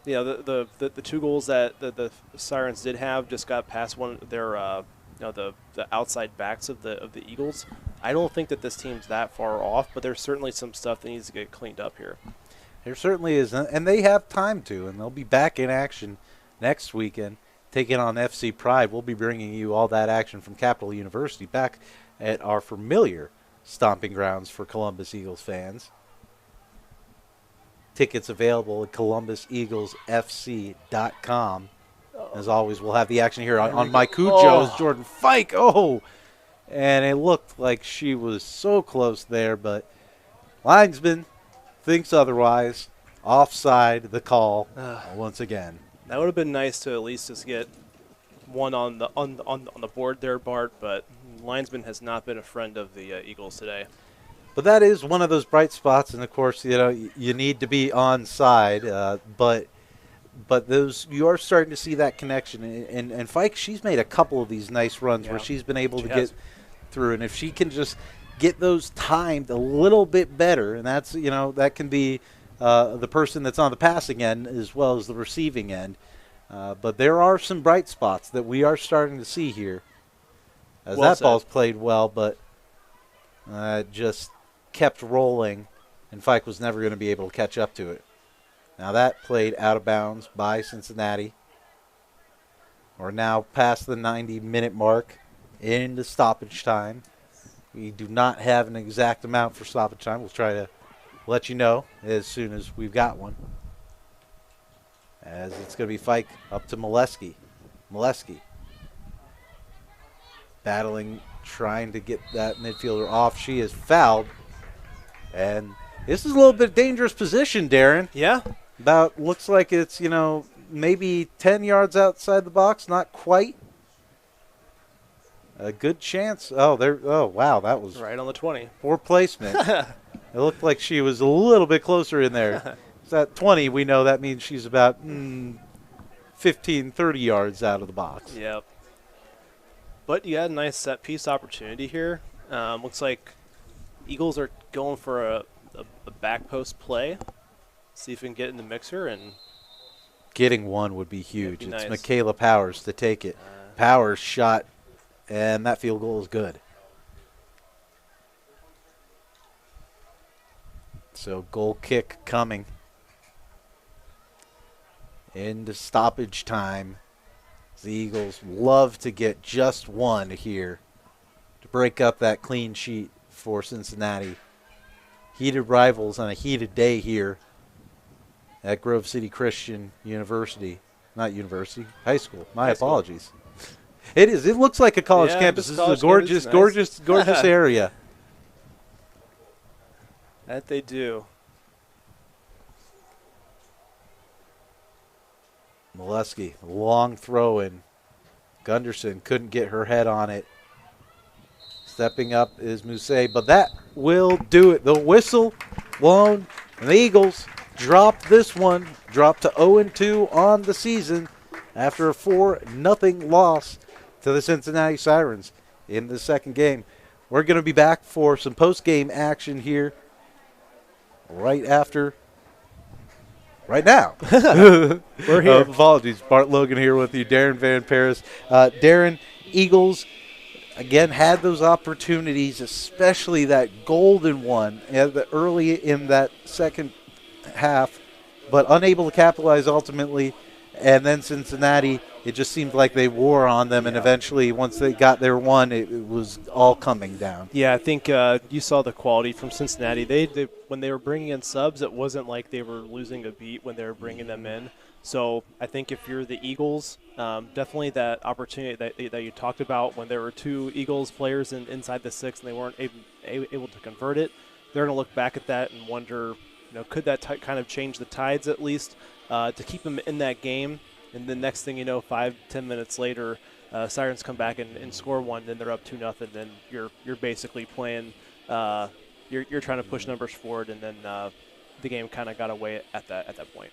the two goals that the Sirens did have just got past one of their the outside backs of the Eagles. I don't think that this team's that far off, but there's certainly some stuff that needs to get cleaned up here. There certainly is, and they have time to, and they'll be back in action next weekend, taking on FC Pride. We'll be bringing you all that action from Capital University back at our familiar stomping grounds for Columbus Eagles fans. Tickets available at ColumbusEaglesFC.com. As always, we'll have the action here on my Cujo's Jordan Fike. Oh, and it looked like she was so close there, but linesman thinks otherwise. Offside, the call once again. That would have been nice to at least just get one on the board there, Bart. But linesman has not been a friend of the Eagles today. But that is one of those bright spots, and of course, you need to be onside. But those, you are starting to see that connection. And Fike, she's made a couple of these nice runs where she's been able to get through, and if she can just get those timed a little bit better, and that's that can be the person that's on the passing end as well as the receiving end. But there are some bright spots that we are starting to see here. As that ball's played well, but just kept rolling, and Fike was never going to be able to catch up to it. Now that played out of bounds by Cincinnati. We're now past the 90-minute mark into stoppage time. We do not have an exact amount for stoppage time. We'll try to let you know as soon as we've got one. As it's going to be Fike up to Molesky. Molesky battling, trying to get that midfielder off. She is fouled. And this is a little bit dangerous position, Darren. Yeah. Looks like it's, maybe 10 yards outside the box. Not quite. A good chance. Oh, wow, that was right on the 20. Poor placement. It looked like she was a little bit closer in there. It's at 20, we know that means she's about 15, 30 yards out of the box. Yep. But you had a nice set-piece opportunity here. Looks like Eagles are going for a back post play. See if we can get in the mixer. And getting one would be huge. Be it's nice. Michaela Powers to take it. Powers shot, and that field goal is good. So goal kick coming. Into stoppage time. The Eagles love to get just one here to break up that clean sheet for Cincinnati. Heated rivals on a heated day here at Grove City Christian University. Not university, high school. My apologies. It is. It looks like a college campus. This is a gorgeous, gorgeous area. That they do. Molesky, long throw in. Gunderson couldn't get her head on it. Stepping up is Mousset, but that will do it. The whistle blown, and the Eagles dropped this one, dropped to 0-2 on the season after a 4-0 loss to the Cincinnati Sirens in the second game. We're going to be back for some post-game action here right now. We're here. Apologies. Bart Logan here with you. Darren Van Paris. Darren, Eagles, again, had those opportunities, especially that golden one early in that second half, but unable to capitalize ultimately. And then Cincinnati it just seemed like they wore on them, and eventually once they got their one, it was all coming down. Yeah, I think you saw the quality from Cincinnati. They when they were bringing in subs, it wasn't like they were losing a beat when they were bringing them in. So I think if you're the Eagles, definitely that opportunity that you talked about when there were 2 Eagles players inside the 6 and they weren't able to convert it, they're going to look back at that and wonder, could that kind of change the tides at least to keep them in that game? And the next thing you know, 5-10 minutes later, Sirens come back and score 1, then they're up 2-0. Then you're basically playing. You're trying to push numbers forward, and then the game kind of got away at that point.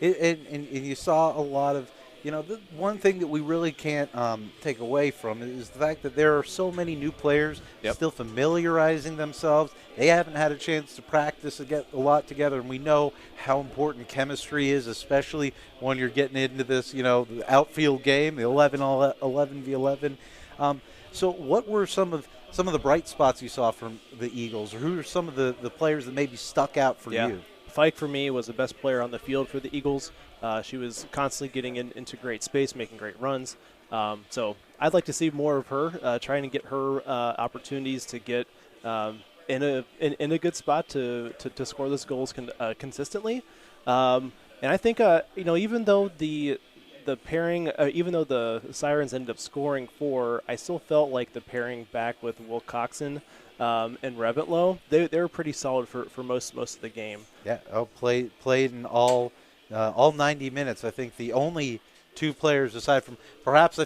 And you saw a lot of, the one thing that we really can't take away from it is the fact that there are so many new players still familiarizing themselves. They haven't had a chance to practice and get a lot together, and we know how important chemistry is, especially when you're getting into this, the outfield game, the 11v11. So what were some of the bright spots you saw from the Eagles, or who are some of the players that maybe stuck out for you? Fike, for me, was the best player on the field for the Eagles. She was constantly getting into great space, making great runs. So I'd like to see more of her, trying to get her opportunities to get in a good spot to score those goals consistently. And I think even though the pairing, even though the Sirens ended up scoring 4, I still felt like the pairing back with Will Coxon and Reventlow, they were pretty solid for most of the game. Yeah, played in all 90 minutes. I think the only 2 players aside from perhaps I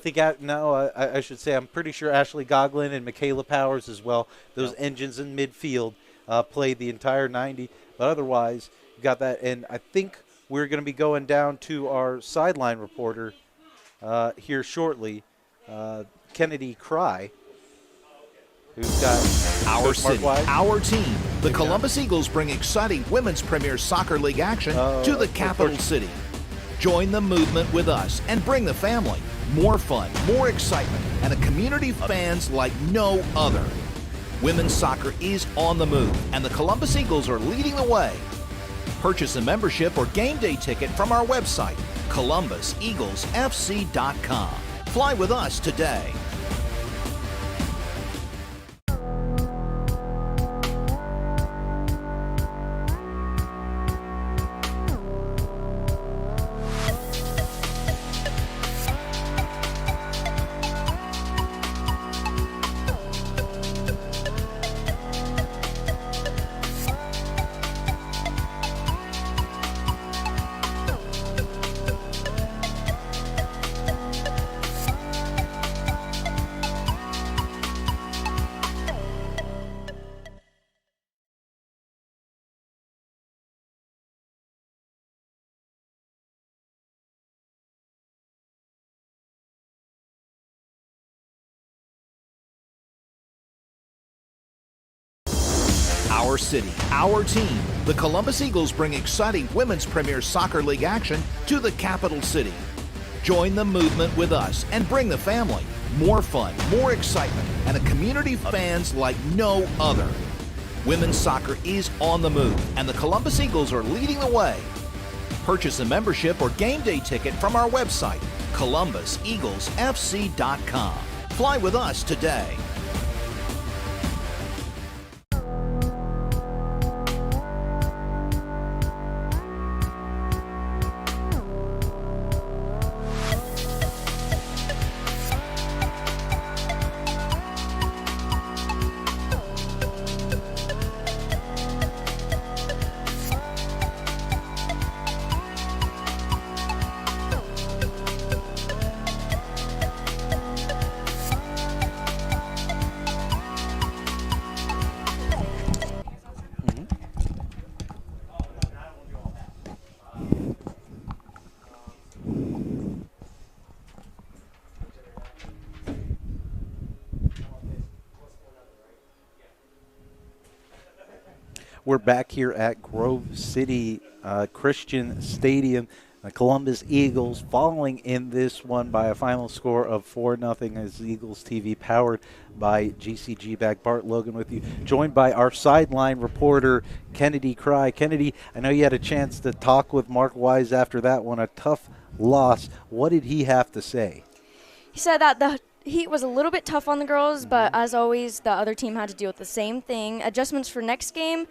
should say I'm pretty sure Ashley Goglin and Michaela Powers as well. Those engines in midfield played the entire 90, but otherwise you got that. And I think we're going to be going down to our sideline reporter here shortly, Kennedy Cry, who's got our city, our team. The Columbus Eagles bring exciting Women's Premier Soccer League action to the capital city. Join the movement with us and bring the family. More fun, more excitement, and a community of fans like no other. Women's soccer is on the move, and the Columbus Eagles are leading the way. Purchase a membership or game day ticket from our website, ColumbusEaglesFC.com. Fly with us today. Our city, our team. The Columbus Eagles bring exciting Women's Premier Soccer League action to the capital city. Join the movement with us and bring the family. More fun, more excitement, and a community of fans like no other. Women's soccer is on the move, and the Columbus Eagles are leading the way. Purchase a membership or game day ticket from our website, ColumbusEaglesFC.com. Fly with us today. We're back here at Grove City Christian Stadium. The Columbus Eagles falling in this one by a final score of 4-0 as Eagles TV powered by GCG. Back Bart Logan with you, joined by our sideline reporter Kennedy Cry. Kennedy, I know you had a chance to talk with Mark Wise after that one. A tough loss. What did he have to say? He said that the heat was a little bit tough on the girls, but as always, the other team had to deal with the same thing. Adjustments for next game.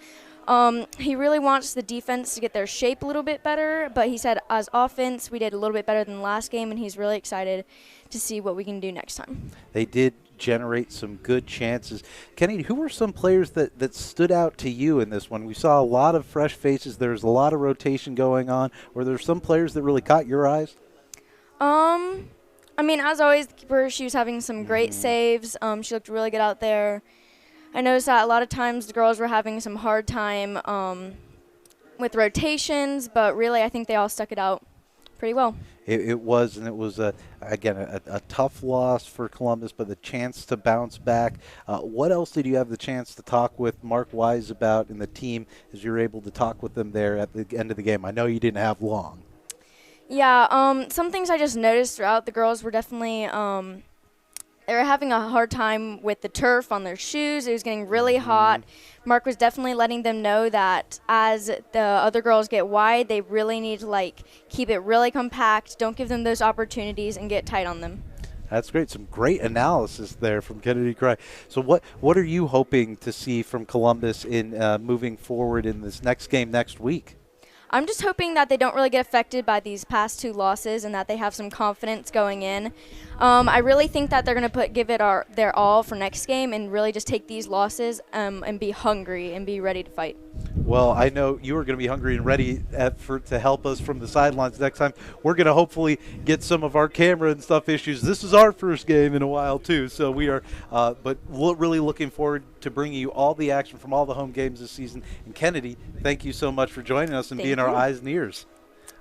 He really wants the defense to get their shape a little bit better, but he said as offense, we did a little bit better than the last game, and he's really excited to see what we can do next time. They did generate some good chances. Kenny, who were some players that stood out to you in this one? We saw a lot of fresh faces. There's a lot of rotation going on. Were there some players that really caught your eyes? I mean, as always, the keeper, she was having some great saves. She looked really good out there. I noticed that a lot of times the girls were having some hard time with rotations, but really I think they all stuck it out pretty well. It was again, a tough loss for Columbus, but the chance to bounce back. What else did you have the chance to talk with Mark Wise about in the team as you were able to talk with them there at the end of the game? I know you didn't have long. Yeah, some things I just noticed throughout, the girls were definitely they were having a hard time with the turf on their shoes. It was getting really hot. Mark was definitely letting them know that as the other girls get wide, they really need to keep it really compact. Don't give them those opportunities and get tight on them. That's great. Some great analysis there from Kennedy Cry. So what are you hoping to see from Columbus in moving forward in this next game next week? I'm just hoping that they don't really get affected by these past two losses and that they have some confidence going in. I really think that they're going to give it their all for next game and really just take these losses and be hungry and be ready to fight. Well, I know you are going to be hungry and ready to help us from the sidelines next time. We're going to hopefully get some of our camera and stuff issues. This is our first game in a while, too, so we are really looking forward to bringing you all the action from all the home games this season. And Kennedy, thank you so much for joining us and being our eyes and ears.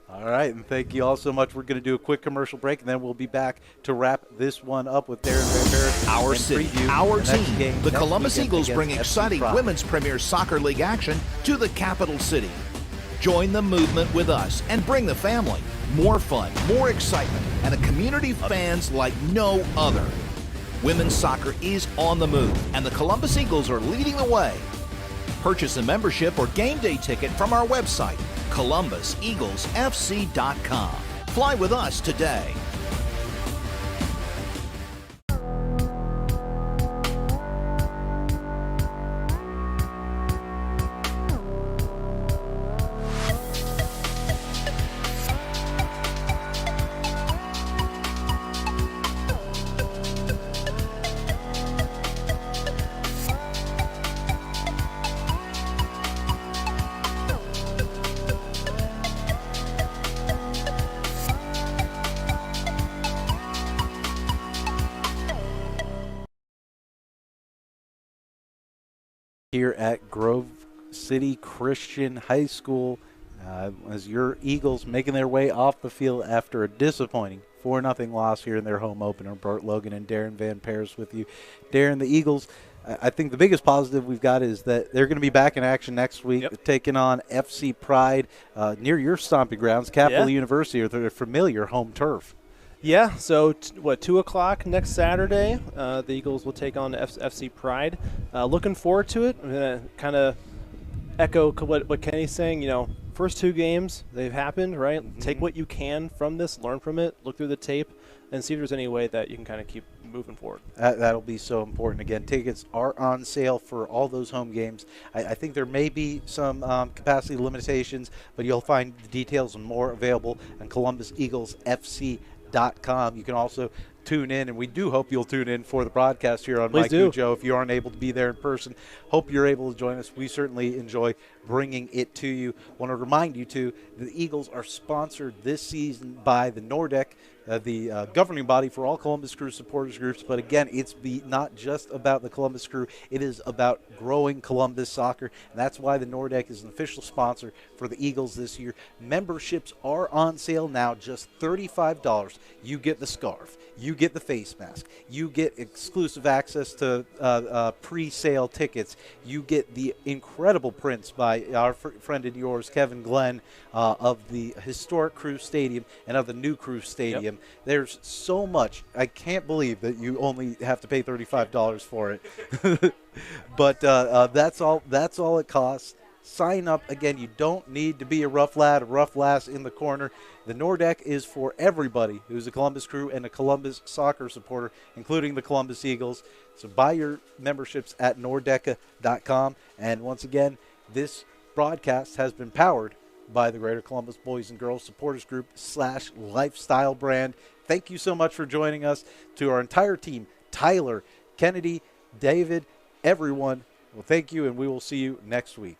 All right, and thank you all so much. We're going to do a quick commercial break, and then we'll be back to wrap this one up with Darren Van Paris. Our city, our team. The Columbus Eagles bring exciting Women's Premier Soccer League action to the capital city. Join the movement with us and bring the family. More fun, more excitement, and a community of fans like no other. Women's soccer is on the move, and the Columbus Eagles are leading the way. Purchase a membership or game day ticket from our website, ColumbusEaglesFC.com. Fly with us today. Here at Grove City Christian High School, as your Eagles making their way off the field after a disappointing 4-0 loss here in their home opener. Bert Logan and Darren Van Paris with you. Darren, the Eagles, I think the biggest positive we've got is that they're going to be back in action next week, taking on FC Pride near your stomping grounds, Capital University, or their familiar home turf. Yeah, so 2 o'clock next Saturday, the Eagles will take on FC Pride. Looking forward to it. I'm going to kind of echo what Kenny's saying. First two games, they've happened, right? Mm-hmm. Take what you can from this, learn from it, look through the tape, and see if there's any way that you can kind of keep moving forward. That'll be so important. Again, tickets are on sale for all those home games. I think there may be some capacity limitations, but you'll find the details and more available on ColumbusEaglesFC.com. You can also tune in, and we do hope you'll tune in for the broadcast here on Please Mike do. Ujo. If you aren't able to be there in person, hope you're able to join us. We certainly enjoy bringing it to you. Want to remind you, too, the Eagles are sponsored this season by the Nordic, the governing body for all Columbus Crew supporters groups. But again, it's not just about the Columbus Crew. It is about growing Columbus soccer. And that's why the Nordic is an official sponsor for the Eagles this year. Memberships are on sale now, just $35. You get the scarf. You get the face mask. You get exclusive access to pre-sale tickets. You get the incredible prints by our friend and yours, Kevin Glenn, of the historic Crew Stadium and of the new Crew Stadium. Yep. There's so much. I can't believe that you only have to pay $35 for it. But that's all it costs. Sign up. Again, you don't need to be a rough lad, a rough lass in the corner. The Nordeck is for everybody who's a Columbus Crew and a Columbus soccer supporter, including the Columbus Eagles. So buy your memberships at nordecca.com. And once again, this broadcast has been powered by the Greater Columbus Boys and Girls Supporters Group / lifestyle brand. Thank you so much for joining us. To our entire team, Tyler, Kennedy, David, everyone, well, thank you, and we will see you next week.